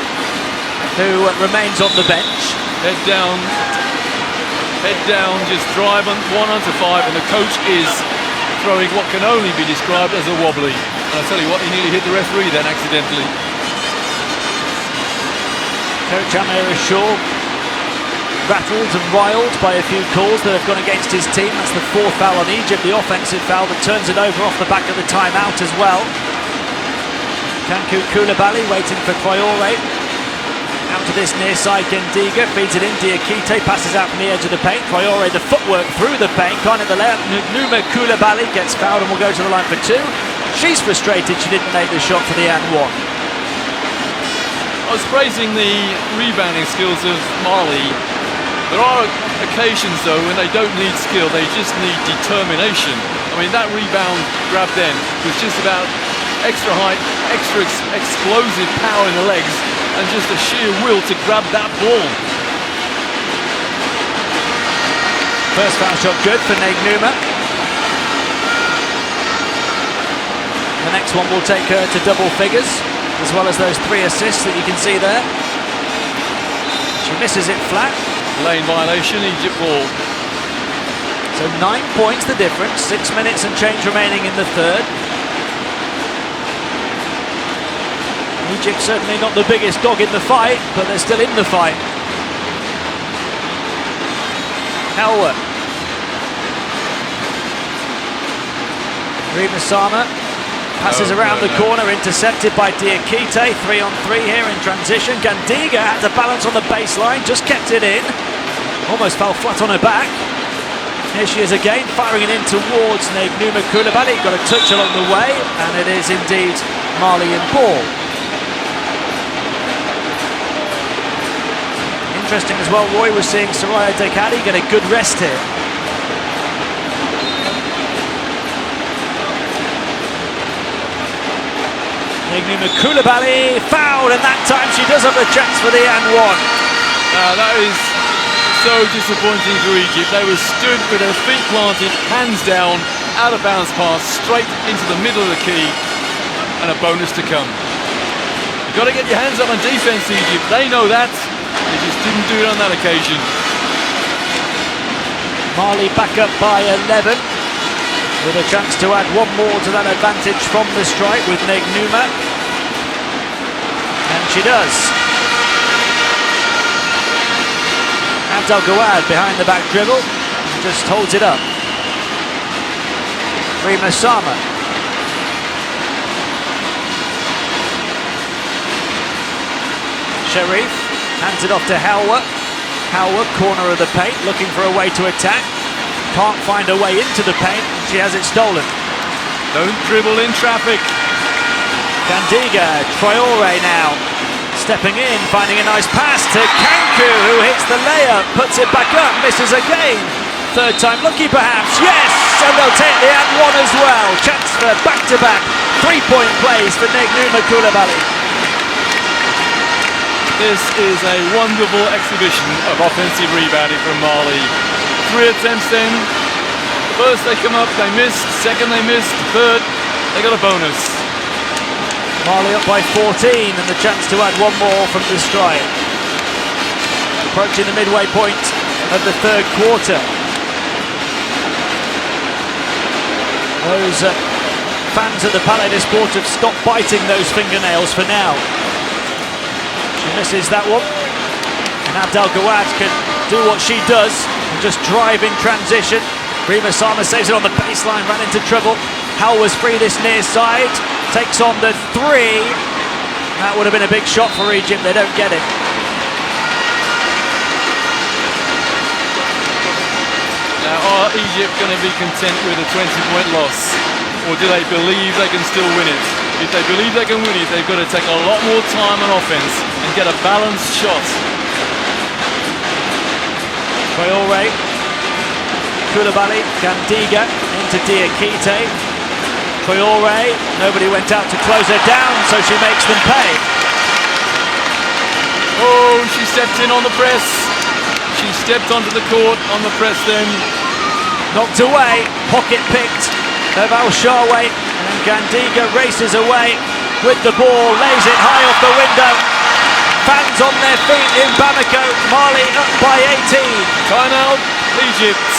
who remains on the bench. Head down, just drive on 1 onto 5, and the coach is throwing what can only be described as a wobbly. And I tell you what, he nearly hit the referee then accidentally. Coach Amir Shaw rattled and riled by a few calls that have gone against his team. That's the 4th foul on Egypt, the offensive foul that turns it over off the back of the timeout as well. Kankou Koulibaly waiting for Traore. Out to this near side, Gandiga feeds it in. Diakite passes out from the edge of the paint. Traore, the footwork through the paint. Can't hit the layup. Numa Koulibaly gets fouled and will go to the line for 2. She's frustrated she didn't make the shot for the and 1. I was praising the rebounding skills of Mali. There are occasions, though, when they don't need skill, they just need determination. I mean, that rebound grab then was just about extra height, extra explosive power in the legs, and just a sheer will to grab that ball. First foul shot good for Numa. The next one will take her to double figures, as well as those 3 assists that you can see there. She misses it flat. Lane violation, Egypt ball. So 9 points the difference, 6 minutes and change remaining in the third. Egypt certainly not the biggest dog in the fight, but they're still in the fight. Helwa. Rima Sama passes around the corner, intercepted by Diakite. 3 on 3 here in transition. Gandiga had to balance on the baseline, just kept it in. Almost fell flat on her back. Here she is again, firing it in towards Numa Koulibaly. Got a touch along the way, and it is indeed Malian ball. Interesting as well, Roy was seeing Soraya Dekani get a good rest here. Numa Koulibaly fouled, and that time she does have the chance for the and 1. That is so disappointing for Egypt. They were stood with their feet planted, hands down, out of bounds pass, straight into the middle of the key, and a bonus to come. You've got to get your hands up on defense, Egypt. They know that. They just didn't do it on that occasion. Mali back up by 11, with a chance to add one more to that advantage from the strike with Negnuma. And she does. Abdel Gawad behind the back dribble, just holds it up. Rima Sama. Sharif hands it off to Halwa. Halwa, corner of the paint, looking for a way to attack. Can't find a way into the paint. She has it stolen. Don't dribble in traffic. Gandiga, Traore now. Stepping in, finding a nice pass to Kanku, who hits the layup, puts it back up, misses again. Third time lucky perhaps, yes! And they'll take the and one as well. Chance for back-to-back three-point plays for Negnuma Coulibaly. This is a wonderful exhibition of offensive rebounding from Mali. 3 attempts then. First they come up, they missed. Second they missed. Third, they got a bonus. Mali up by 14 and the chance to add one more from the strike. Approaching the midway point of the third quarter. Those fans at the Palais des Sports have stopped biting those fingernails for now. She misses that one. And Abdel Gawad can do what she does and just drive in transition. Rima Sama saves it on the baseline, ran into trouble. Hal was free this near side. Takes on the three. That would have been a big shot for Egypt. They don't get it. Now, are Egypt going to be content with a 20-point loss? Or do they believe they can still win it? If they believe they can win it, they've got to take a lot more time on offense and get a balanced shot. Traore, Coulibaly, Gandiga into Diakite. Traore, nobody went out to close her down, so she makes them pay. Oh, she stepped in on the press. She stepped onto the court on the press then. Knocked away, pocket picked. Naval Sharway, and Gandiga races away with the ball, lays it high off the window. Fans on their feet in Bamako. Mali up by 18. Timeout, Egypt.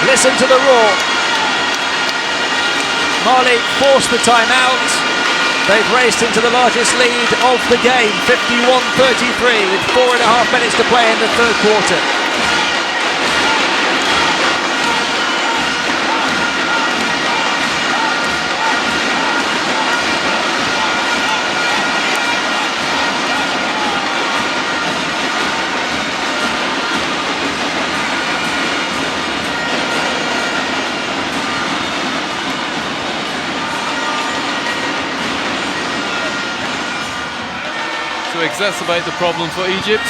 Listen to the roar. Mali forced the timeout. They've raced into the largest lead of the game, 51-33, with 4.5 minutes to play in the third quarter. To exacerbate the problem for Egypt,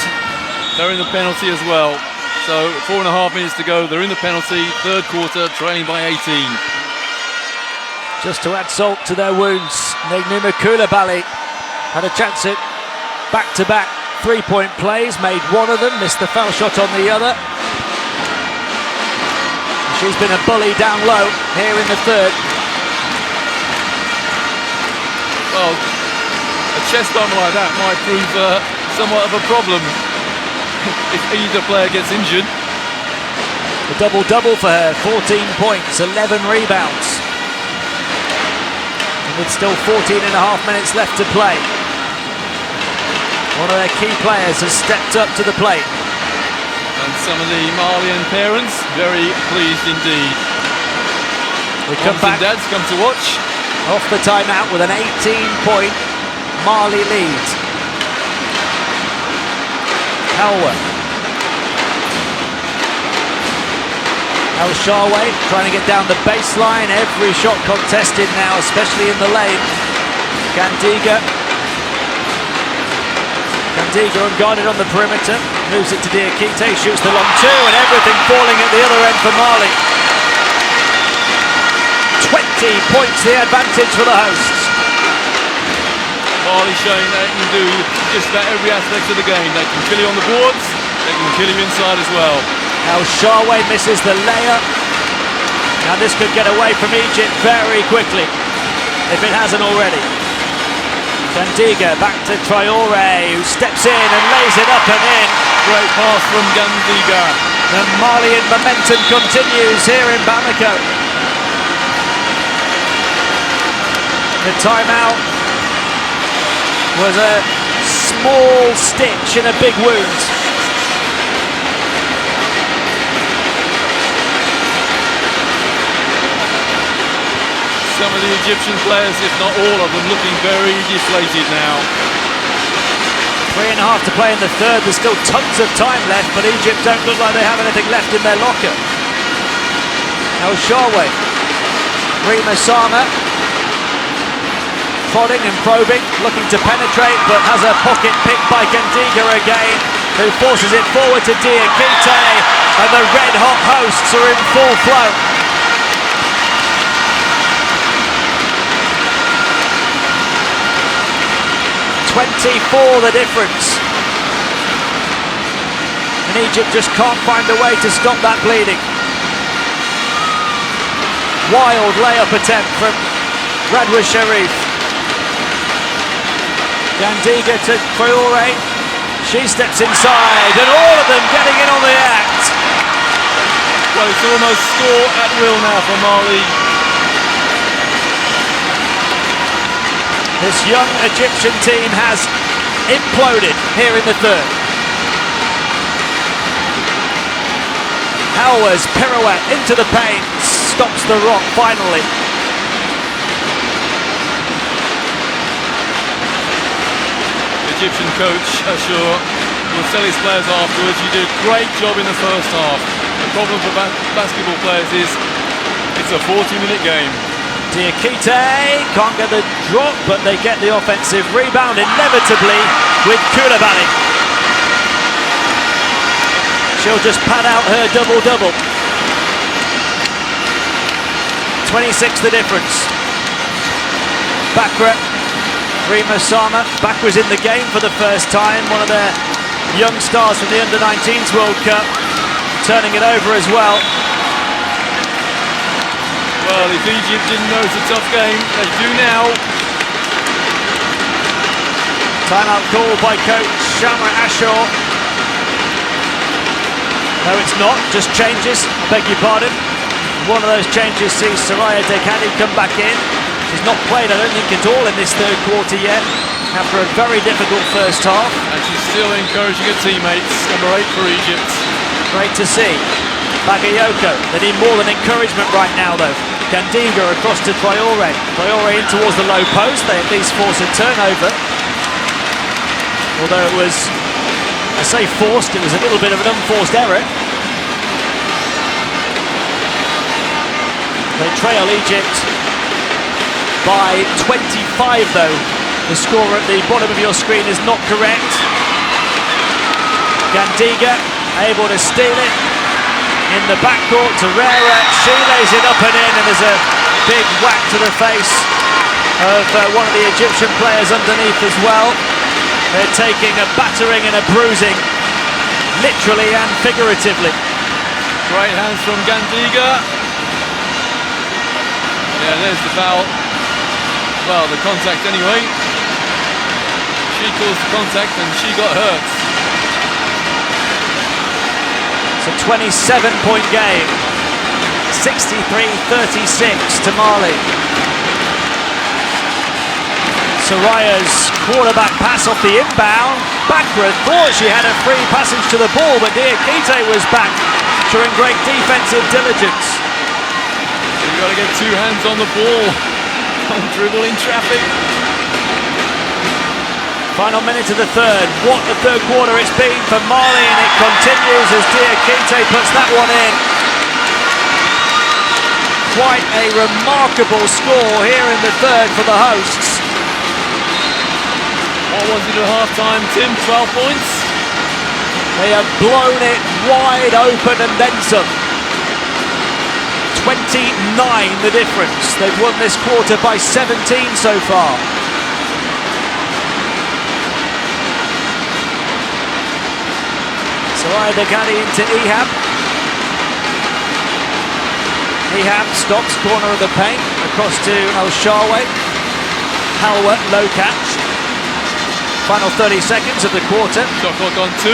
they're in the penalty as well. So 4.5 minutes to go, they're in the penalty, third quarter, trailing by 18. Just to add salt to their wounds, Negnuma Coulibaly had a chance at back-to-back three-point plays, made one of them, missed the foul shot on the other. She's been a bully down low here in the third. Well, a chest bump like that might prove somewhat of a problem if either player gets injured. A double-double for her, 14 points, 11 rebounds. And with still 14.5 minutes left to play, one of their key players has stepped up to the plate. And some of the Malian parents very pleased indeed. We come back. Dads come to watch. Off the timeout with an 18-point Mali lead. Halwa. Al-Sharway trying to get down the baseline. Every shot contested now, especially in the lane. Gandiga unguarded on the perimeter. Moves it to Diakite, shoots the long two, and everything falling at the other end for Mali. 20 points the advantage for the hosts. Mali showing they can do just about every aspect of the game. They can kill you on the boards, they can kill you inside as well. Al-Sharway misses the layup. Now this could get away from Egypt very quickly, if it hasn't already. Gandiga back to Traore, who steps in and lays it up and in. Great pass from Gandiga. The Malian momentum continues here in Bamako. The timeout was a small stitch in a big wound. Some of the Egyptian players, if not all of them, looking very deflated now. 3.5 to play in the third. There's still tons of time left, but Egypt don't look like they have anything left in their locker. El Shaarawy, Rima Sama, prodding and probing, looking to penetrate, but has a pocket picked by Gandiga again, who forces it forward to Diakite, and the red-hot hosts are in full flow. 24 the difference. And Egypt just can't find a way to stop that bleeding. Wild layup attempt from Radwa Sharif. Gandiga to Traore. She steps inside, and all of them getting in on the act. Well, it's almost score at will now for Mali. This young Egyptian team has imploded here in the third. Howard's pirouette into the paint, stops the rock finally. Egyptian coach Ashur will tell his players afterwards, you did a great job in the first half. The problem for basketball players is it's a 40-minute game. Diakite can't get the drop, but they get the offensive rebound inevitably with Koulibaly. She'll just pad out her double-double. 26 the difference. Bakra, Rima Sama, Bakra's in the game for the first time, one of their young stars from the Under-19s World Cup, turning it over as well. Well, if Egypt didn't know it's a tough game, they do now. Timeout called by coach Shamra Ashur. No, it's not, just changes, beg your pardon. One of those changes sees Soraya Deghani come back in. She's not played, I don't think, at all in this third quarter yet, after a very difficult first half. And she's still encouraging her teammates, number 8 for Egypt. Great to see. Bagayoko, they need more than encouragement right now though. Gandiga across to Traore. Traore in towards the low post, they at least force a turnover. Although it was, I say forced, it was a little bit of an unforced error. They trail Egypt by 25 though. The score at the bottom of your screen is not correct. Gandiga able to steal it. In the backcourt to Rera, she lays it up and in, and there's a big whack to the face of one of the Egyptian players underneath as well. They're taking a battering and a bruising, literally and figuratively. Great hands from Gandiga. Yeah, there's the foul. Well, the contact anyway. She caused the contact and she got hurt. It's a 27-point game, 63-36 to Mali. Soraya's quarterback pass off the inbound. Bakra thought she had a free passage to the ball, but Diakite was back, showing great defensive diligence. You've got to get two hands on the ball. Don't dribble in traffic. Final minute of the third. What a third quarter it's been for Mali, and it continues as Diakite puts that one in. Quite a remarkable score here in the third for the hosts. What was it at half-time, Tim? 12 points? They have blown it wide open and then some. 29 the difference. They've won this quarter by 17 so far. Soraya Deghani into Ehab. Ehab stops, corner of the paint, across to El Shaarawy. Halwa, low catch. Final 30 seconds of the quarter. Shot clock on 2.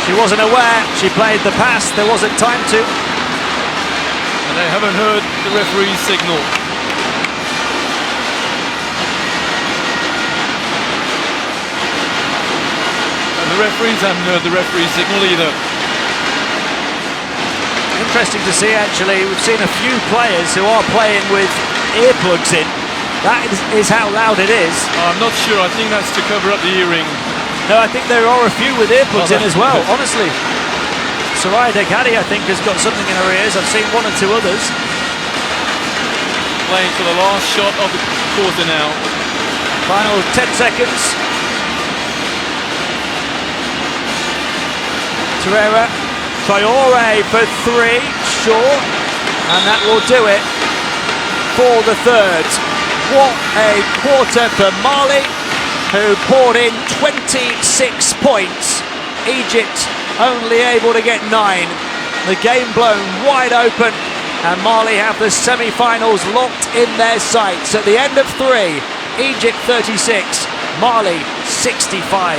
She wasn't aware. She played the pass. There wasn't time to. And they haven't heard the referee's signal. And the referees haven't heard the referee's signal either. Interesting to see, actually. We've seen a few players who are playing with earplugs in. That is how loud it is. I'm not sure. I think that's to cover up the earring. No, I think there are a few with earplugs in as well, honestly. Soraya Deghadi, I think, has got something in her ears. I've seen one or two others. Playing for the last shot of the quarter now. Final 10 seconds. Traore for 3, short, and that will do it for the third. What a quarter for Mali, who poured in 26 points. Egypt only able to get 9. The game blown wide open, and Mali have the semi-finals locked in their sights. At the end of 3, Egypt 36, Mali 65.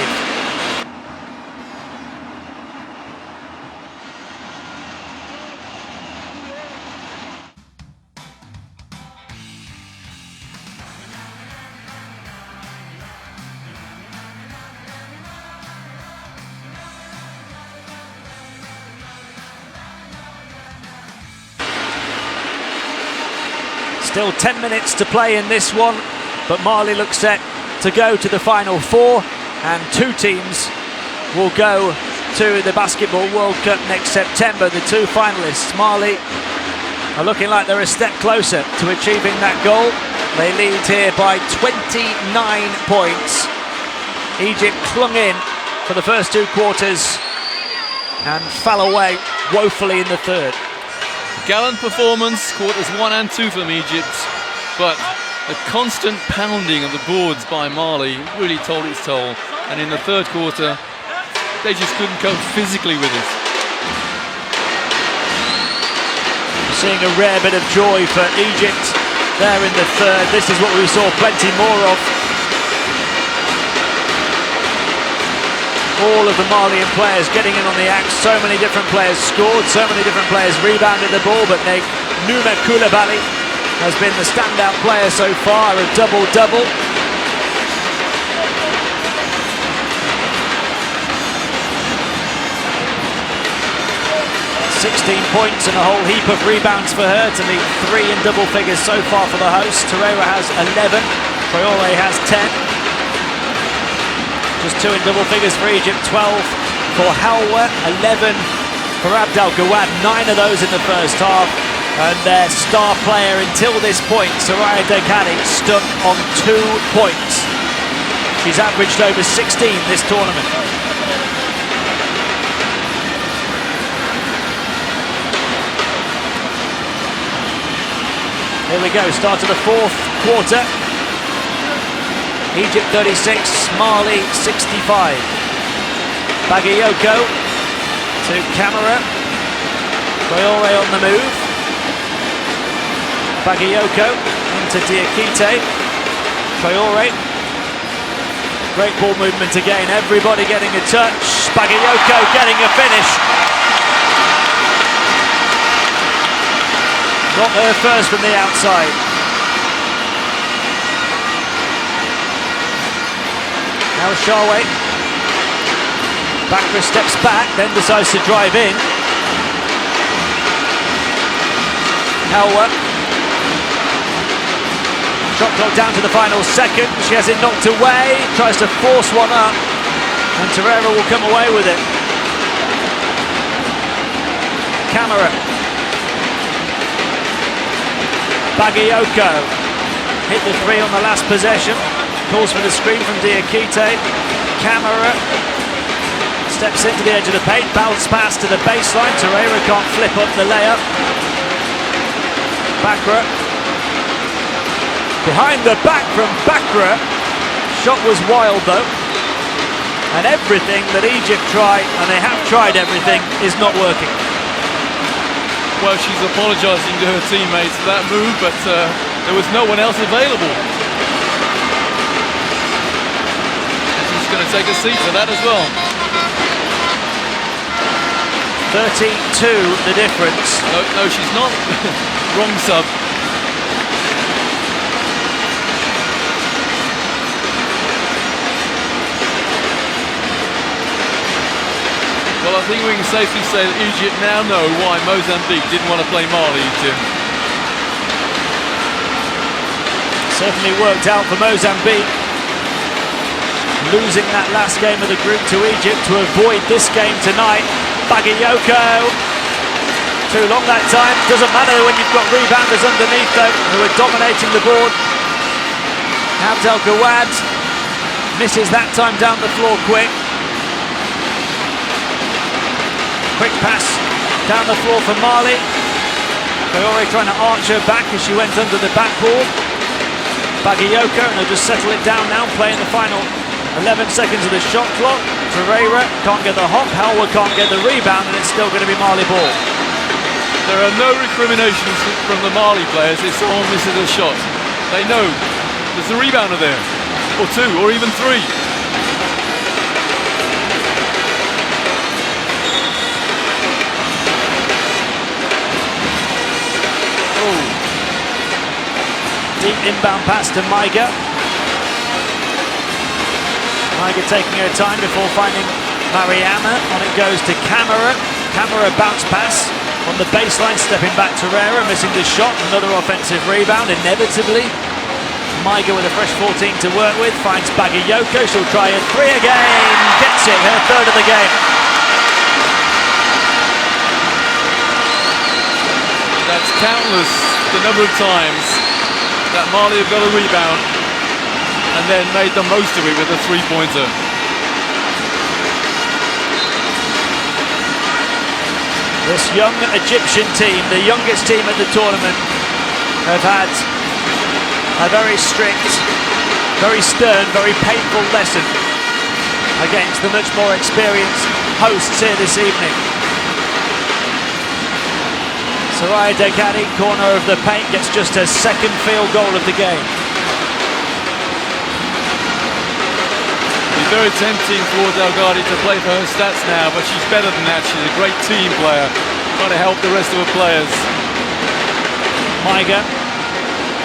Still 10 minutes to play in this one, but Mali looks set to go to the Final 4, and 2 teams will go to the Basketball World Cup next September. The 2 finalists, Mali, are looking like they're a step closer to achieving that goal. They lead here by 29 points. Egypt clung in for the first 2 quarters and fell away woefully in the third. Gallant performance, quarters 1 and 2 from Egypt, but the constant pounding of the boards by Mali really told its toll, and in the third quarter they just couldn't cope physically with it. Seeing a rare bit of joy for Egypt there in the third. This is what we saw plenty more of. All of the Malian players getting in on the act. So many different players scored, so many different players rebounded the ball, but Numa Coulibaly has been the standout player so far, a double-double. 16 points and a whole heap of rebounds for her to meet 3 in double figures so far for the host. Torreira has 11, Traore has 10. Just 2 in double figures for Egypt, 12 for Halwa, 11 for Abdel Gawad, 9 of those in the first half. And their star player until this point, Soraya Deghadi, stuck on 2 points. She's averaged over 16 this tournament. Here we go, start of the fourth quarter. Egypt 36, Mali 65. Bagayoko to Camara. Traore on the move. Bagayoko into Diakite. Traore. Great ball movement again, everybody getting a touch. Bagayoko getting a finish. Got there first from the outside. Now Shawe. Bakra steps back, then decides to drive in. Halwa. Shot clock down to the final second. She has it knocked away. Tries to force one up. And Torreira will come away with it. Camara. Bagayoko. Hit the 3 on the last possession. Calls for the screen from Diakite. Camara steps into the edge of the paint, bounce pass to the baseline. Torreira can't flip up the layup. Bakra. Behind the back from Bakra. Shot was wild though. And everything that Egypt tried, and they have tried everything, is not working. Well, she's apologising to her teammates for that move, but there was no one else available. take a seat for that as well. 32 the difference. No, she's not. Wrong sub. Well, I think we can safely say that Egypt now know why Mozambique didn't want to play Mali, Tim. Certainly worked out for Mozambique, losing that last game of the group to Egypt to avoid this game tonight. Bagayoko, too long that time. Doesn't matter when you've got rebounders underneath though, who are dominating the board. Abdel Gawad misses that time down the floor quick. Quick pass down the floor for Mali. Kayore trying to arch her back as she went under the backboard. Bagayoko, and they'll just settle it down now, playing the final 11 seconds of the shot clock. Ferreira can't get the hop, Halwa can't get the rebound, and it's still going to be Mali ball. There are no recriminations from the Mali players if someone misses a shot. They know there's a rebounder there, or two, or even three. Deep inbound pass to Maiga. Maiga taking her time before finding Mariama. On it goes to Camara. Camara bounce pass on the baseline, stepping back to Herrera, missing the shot. Another offensive rebound, inevitably. Maiga with a fresh 14 to work with, finds Bagayoko. She'll try a three again. Gets it, her third of the game. That's countless the number of times that Mali have got a rebound and then made the most of it with a three-pointer. This young Egyptian team, the youngest team at the tournament, have had a very strict, very stern, very painful lesson against the much more experienced hosts here this evening. Soraya Dekani, corner of the paint, gets just her second field goal of the game. It's very tempting for Delgado to play for her stats now, but she's better than that. She's a great team player, trying to help the rest of her players. Maiga,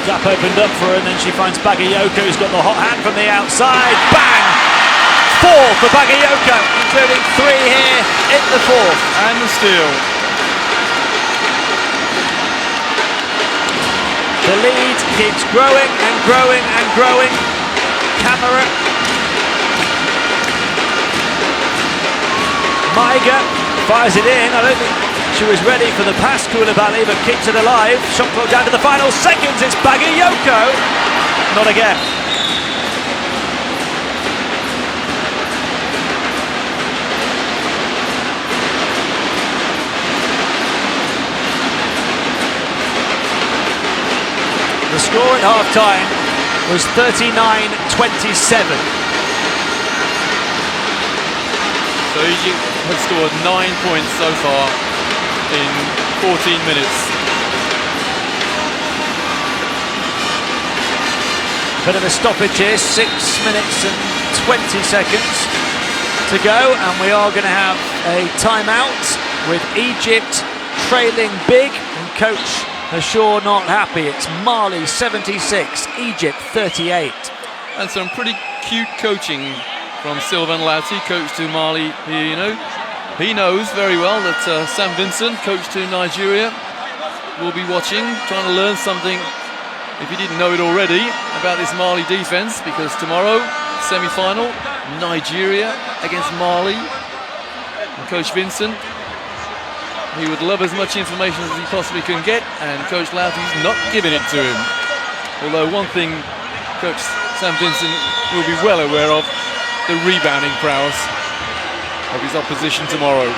gap opened up for her, and then she finds Bagayoko, who's got the hot hand from the outside. Bang! Four for Bagayoko, including three here in the fourth. And the steal. The lead keeps growing and growing and growing. Camara. Maiga fires it in. I don't think she was ready for the pass, Koulibaly, but keeps it alive. Shot clock down to the final seconds. It's Bagayoko. Not again. The score at half-time was 39-27. So Egypt have scored 9 points so far in 14 minutes. Bit of a stoppage here, 6 minutes and 20 seconds to go, and we are going to have a timeout with Egypt trailing big, and coach Ashore not happy. It's Mali 76, Egypt 38. And some pretty cute coaching from Sylvain Lauti, coach to Mali here, you know. He knows very well that Sam Vincent, coach to Nigeria, will be watching, trying to learn something, if he didn't know it already, about this Mali defense, because tomorrow, semi-final, Nigeria against Mali. And Coach Vincent, he would love as much information as he possibly can get, and Coach Lauti's not giving it to him. Although one thing Coach Sam Vincent will be well aware of, the rebounding prowess of his opposition tomorrow.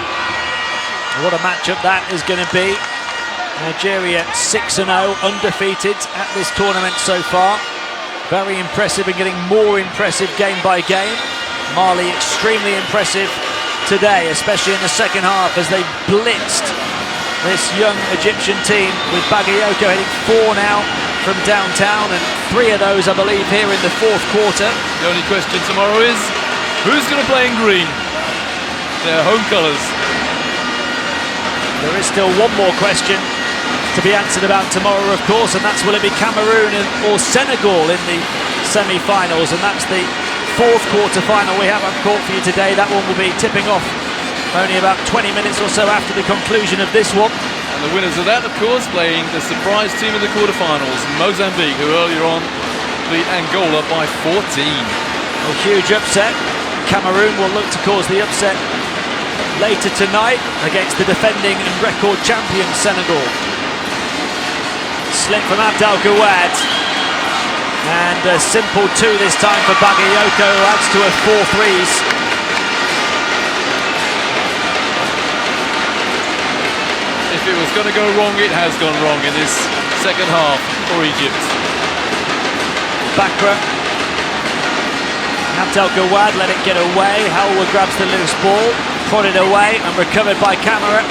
What a matchup that is going to be. Nigeria 6-0, undefeated at this tournament so far. Very impressive and getting more impressive game by game. Mali extremely impressive today, especially in the second half as they blitzed this young Egyptian team, with Bagayoko hitting 4 now from downtown, and 3 of those I believe here in the fourth quarter. The only question tomorrow is, Who's going to play in green? Their home colours. There is still one more question to be answered about tomorrow, of course, and that's will it be Cameroon or Senegal in the semi-finals, and that's the fourth quarter-final we have on court for you today. That one will be tipping off only about 20 minutes or so after the conclusion of this one. And the winners of that, of course, playing the surprise team in the quarter-finals, Mozambique, who earlier on beat Angola by 14. A huge upset. Cameroon will look to cause the upset later tonight against the defending and record champion Senegal. Slip from Abdel Gawad, and a simple 2 this time for Bagayoko, who adds to a 4 threes. If it was going to go wrong, it has gone wrong in this second half for Egypt. Bakra, Abdel Gawad let it get away. Halwa grabs the loose ball, prodded away and recovered by Camara.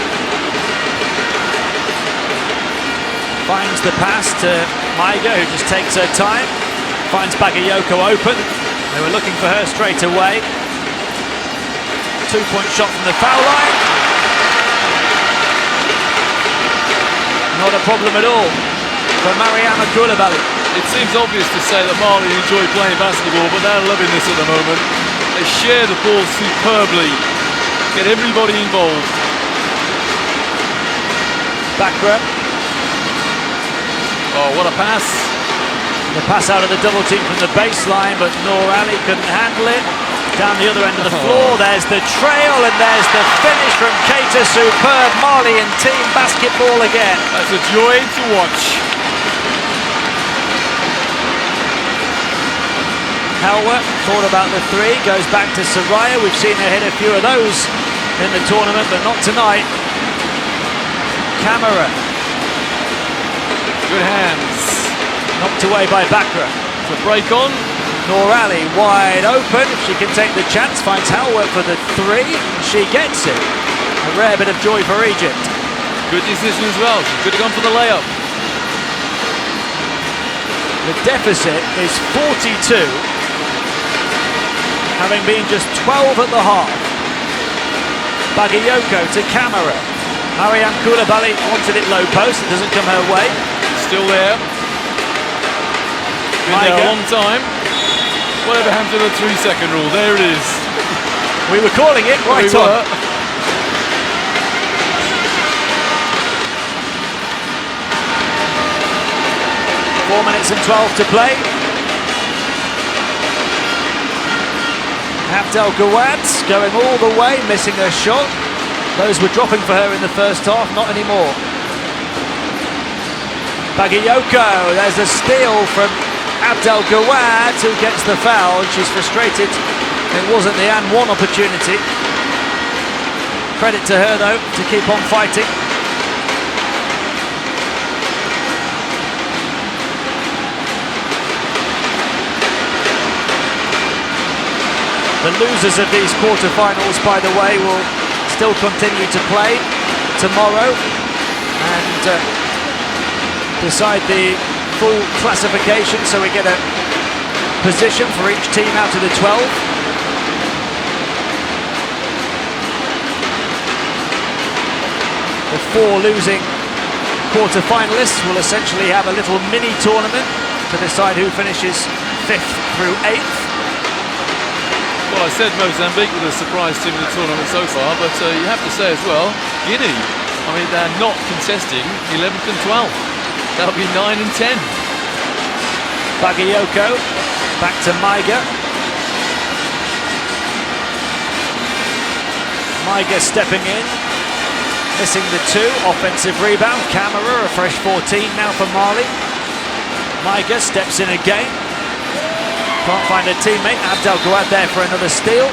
Finds the pass to Maiga, who just takes her time. Finds Bagayoko open. They were looking for her straight away. 2-point shot from the foul line. Not a problem at all for Mariama Koulibaly. It seems obvious to say that Mali enjoy playing basketball, but they're loving this at the moment. They share the ball superbly, get everybody involved. Bakra. Oh, what a pass. The pass out of the double team from the baseline, but Noor Ali couldn't handle it. Down the other end of the floor, there's the trail, and there's the finish from Keita. Superb Mali and team basketball again. That's a joy to watch. Halwa thought about the 3, goes back to Soraya. We've seen her hit a few of those in the tournament, but not tonight. Camara. Good hands. Knocked away by Bakra. The break on. Noor Ali wide open. If she can take the chance, finds Halwa for the 3. She gets it. A rare bit of joy for Egypt. Good decision as well. She could have gone for the layup. The deficit is 42, having been just 12 at the half. Bagayoko to Camara. Mariam Koulibaly wanted it low post. It doesn't come her way. Still there. Been there a long time. Whatever happened to the 3-second rule? There it is. We were calling it right We on. were. 4 minutes and 12 to play. Abdel Gawad going all the way, missing her shot. Those were dropping for her in the first half, not anymore. Bagayoko, there's a steal from Abdel Gawad, who gets the foul. She's frustrated. It wasn't the and one opportunity. Credit to her though, to keep on fighting. The losers of these quarter-finals, by the way, will still continue to play tomorrow and decide the full classification, so we get a position for each team out of the 12. The 4 losing quarter-finalists will essentially have a little mini-tournament to decide who finishes 5th through 8th. Well, I said Mozambique were the surprise team in the tournament so far, but you have to say as well, Guinea, I mean, they're not contesting 11th and 12th. That'll be 9 and 10. Bagayoko, back to Maiga. Maiga stepping in, missing the 2, offensive rebound. Camara, a fresh 14 now for Mali. Maiga steps in again. Can't find a teammate. Abdel Gawad there for another steal.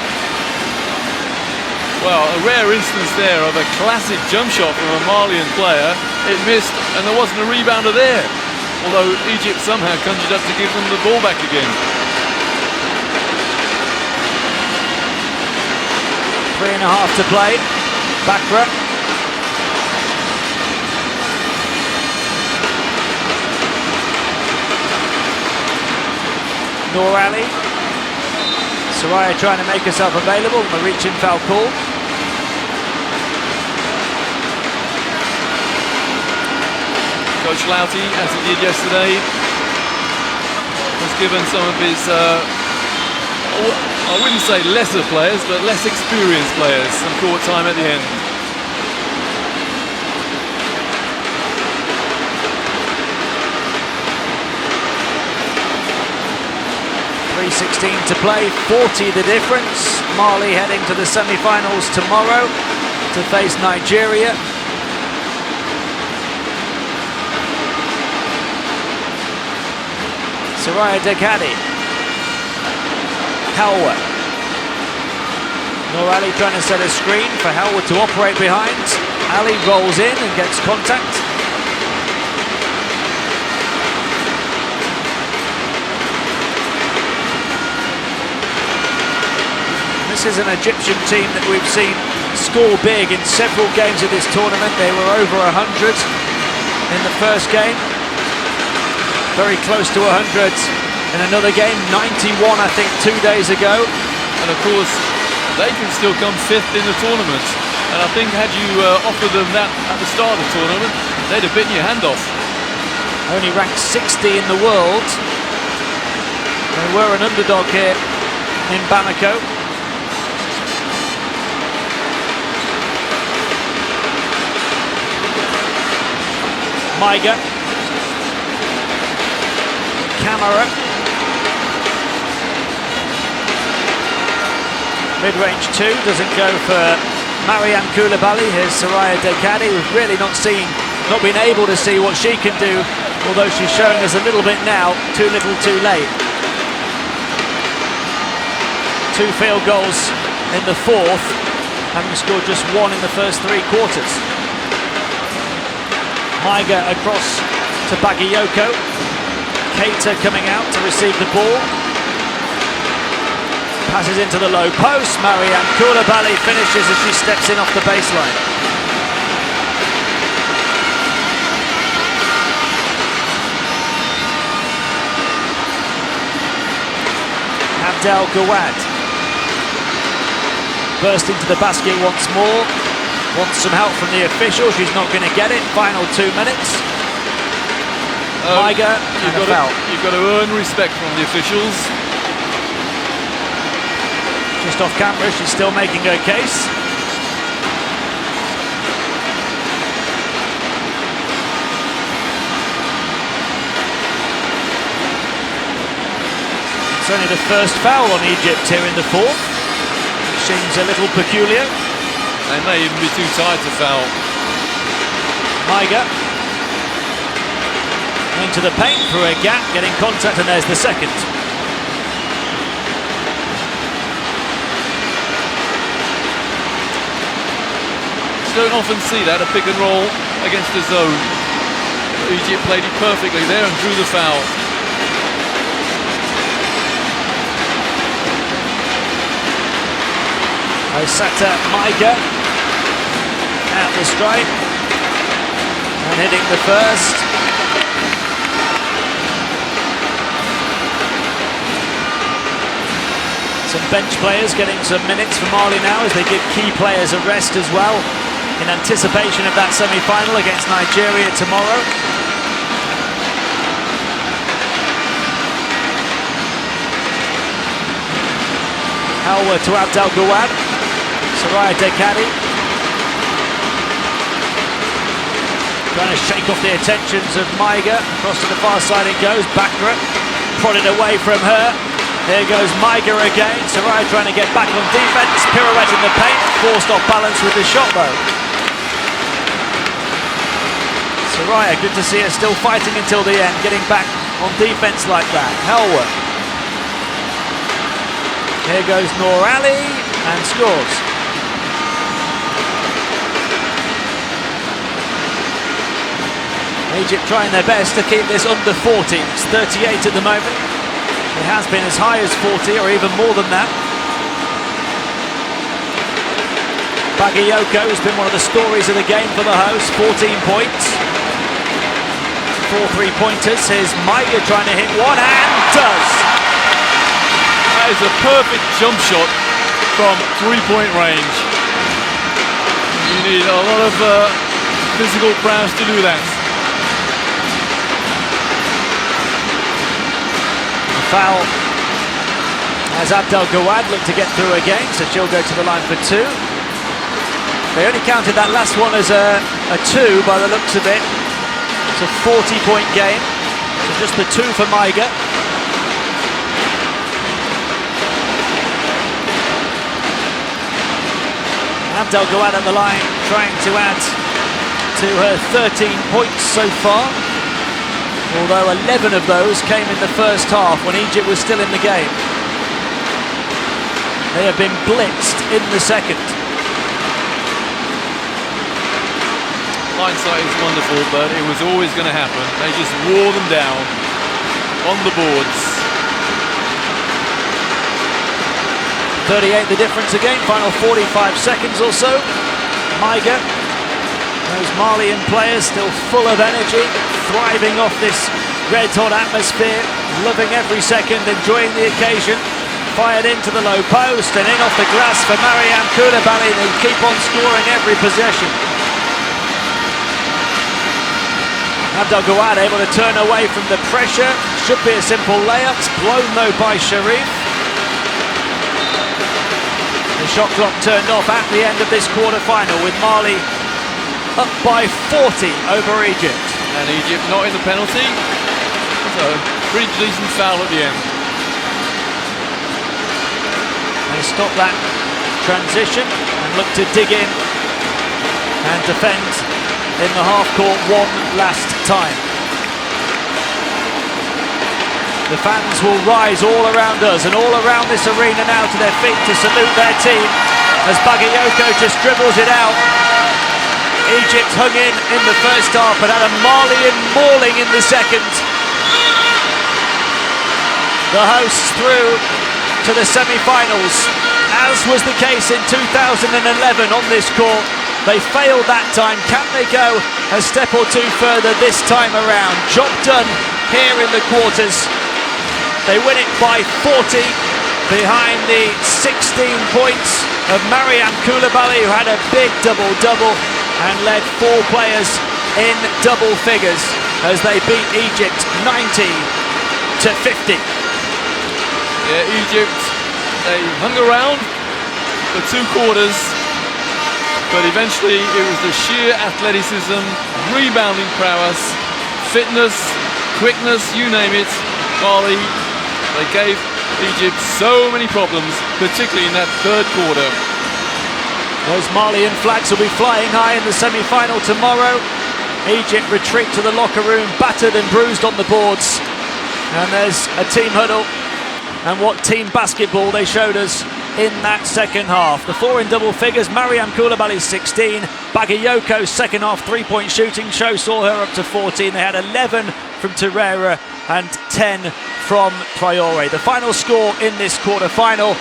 Well, a rare instance there of a classic jump shot from a Malian player. It missed and there wasn't a rebounder there. Although Egypt somehow conjured up to give them the ball back again. 3.5 to play. Bakra. Noor Ali. Soraya trying to make herself available, and the reach-in foul call. Coach Loughty, as he did yesterday, has given some of his, I wouldn't say lesser players, but less experienced players some court time at the end. 3:16 to play, 40 the difference. Mali heading to the semi-finals tomorrow to face Nigeria. Soraya Dekadi. Helwa. Noor Ali trying to set a screen for Helwa to operate behind. Ali rolls in and gets contact. This is an Egyptian team that we've seen score big in several games of this tournament. They were over 100 in the first game. Very close to 100 in another game. 91, I think, 2 days ago. And of course, they can still come 5th in the tournament. And I think had you offered them that at the start of the tournament, they'd have bitten your hand off. Only ranked 60 in the world. They were an underdog here in Bamako. Maiga. Camera. Mid-range 2 doesn't go for Mariam Koulibaly. Here's Soraya Dekadi. We've really not been able to see what she can do, although she's showing us a little bit now. Too little, too late. 2 field goals in the fourth, having scored just 1 in the first 3 quarters. Maiga across to Bagayoko. Keita coming out to receive the ball. Passes into the low post. Mariam Koulibaly finishes as she steps in off the baseline. Abdel Gawad bursting to the basket once more. Wants some help from the official. She's not going to get it. Final 2 minutes. Maiga and a foul. You've got to earn respect from the officials. Just off camera, she's still making her case. It's only the first foul on Egypt here in the fourth. Seems a little peculiar. They may even be too tired to foul. Maiga into the paint through a gap, getting contact, and there's the second. You don't often see that, a pick and roll against the zone. Egypt played it perfectly there and drew the foul. Osata Maiga at the stripe and hitting the first. Some bench players getting some minutes for Mali now as they give key players a rest as well in anticipation of that semi-final against Nigeria tomorrow. Helwa to Abdel Gawad. Soraya Dekadi trying to shake off the attentions of Maiga. Across to the far side it goes. Bakra prodded away from her. Here goes Maiga again. Soraya trying to get back on defense. Pirouette in the paint. Forced off balance with the shot though. Soraya, good to see her still fighting until the end. Getting back on defense like that. Helwa. Here goes Noor Ali and scores. Egypt trying their best to keep this under 40. It's 38 at the moment. It has been as high as 40 or even more than that. Bagayoko has been one of the stories of the game for the host. 14 points. 4 3-pointers. Here's Maiga trying to hit one and does. That is a perfect jump shot from three-point range. You need a lot of physical prowess to do that. Foul as Abdel Gawad looked to get through again, so she'll go to the line for two. They only counted that last one as a two by the looks of it. It's a 40-point game, so just the two for Maiga. Abdel Gawad at the line, trying to add to her 13 points so far. Although 11 of those came in the first half when Egypt was still in the game. They have been blitzed in the second. Hindsight is wonderful, but it was always going to happen. They just wore them down on the boards. 38 the difference again, final 45 seconds or so. Maiga, those Malian players still full of energy, thriving off this red-hot atmosphere, loving every second, enjoying the occasion. Fired into the low post and in off the glass for Mariam Koulibaly. They keep on scoring every possession. Abdel Gawad able to turn away from the pressure. Should be a simple layup. It's blown though by Sharif. The shot clock turned off at the end of this quarter-final with Mali up by 40 over Egypt. And Egypt not in the penalty, so pretty decent foul at the end. They stop that transition and look to dig in and defend in the half-court one last time. The fans will rise all around us and all around this arena now to their feet to salute their team as Bagayoko just dribbles it out. Egypt hung in the first half but had a Malian mauling in the second. The hosts through to the semi-finals, as was the case in 2011 on this court. They failed that time. Can they go a step or two further this time around? Job done here in the quarters. They win it by 40 behind the 16 points of Mariam Koulibaly, who had a big double-double and led four players in double figures as they beat Egypt 90-50. Yeah, Egypt, they hung around for 2 quarters, but eventually it was the sheer athleticism, rebounding prowess, fitness, quickness, you name it. Mali, they gave Egypt so many problems, particularly in that third quarter. Those Malian flags will be flying high in the semi-final tomorrow. Egypt retreat to the locker room, battered and bruised on the boards. And there's a team huddle. And what team basketball they showed us in that second half. The 4 in double figures, Mariam Koulibaly's 16. Bagayoko's second half three-point shooting show saw her up to 14. They had 11 from Torreira and 10 from Traore. The final score in this quarter-final,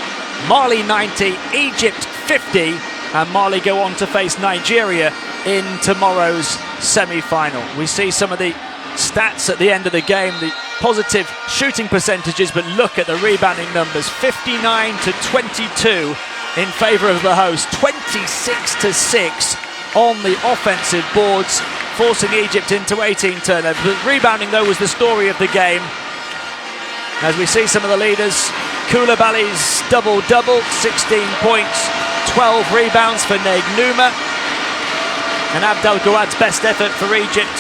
Mali 90, Egypt 50. And Mali go on to face Nigeria in tomorrow's semi-final. We see some of the stats at the end of the game, the positive shooting percentages, but look at the rebounding numbers. 59-22 in favour of the host, 26-6 on the offensive boards, forcing Egypt into 18 turnovers. But rebounding, though, was the story of the game. As we see some of the leaders, Koulibaly's double-double, 16 points, 12 rebounds for Neg Nouma. And Abdel Gawad's best effort for Egypt,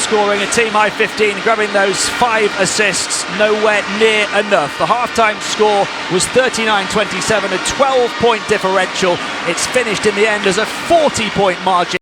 scoring a team-high 15, grabbing those 5 assists, nowhere near enough. The half-time score was 39-27, a 12-point differential. It's finished in the end as a 40-point margin.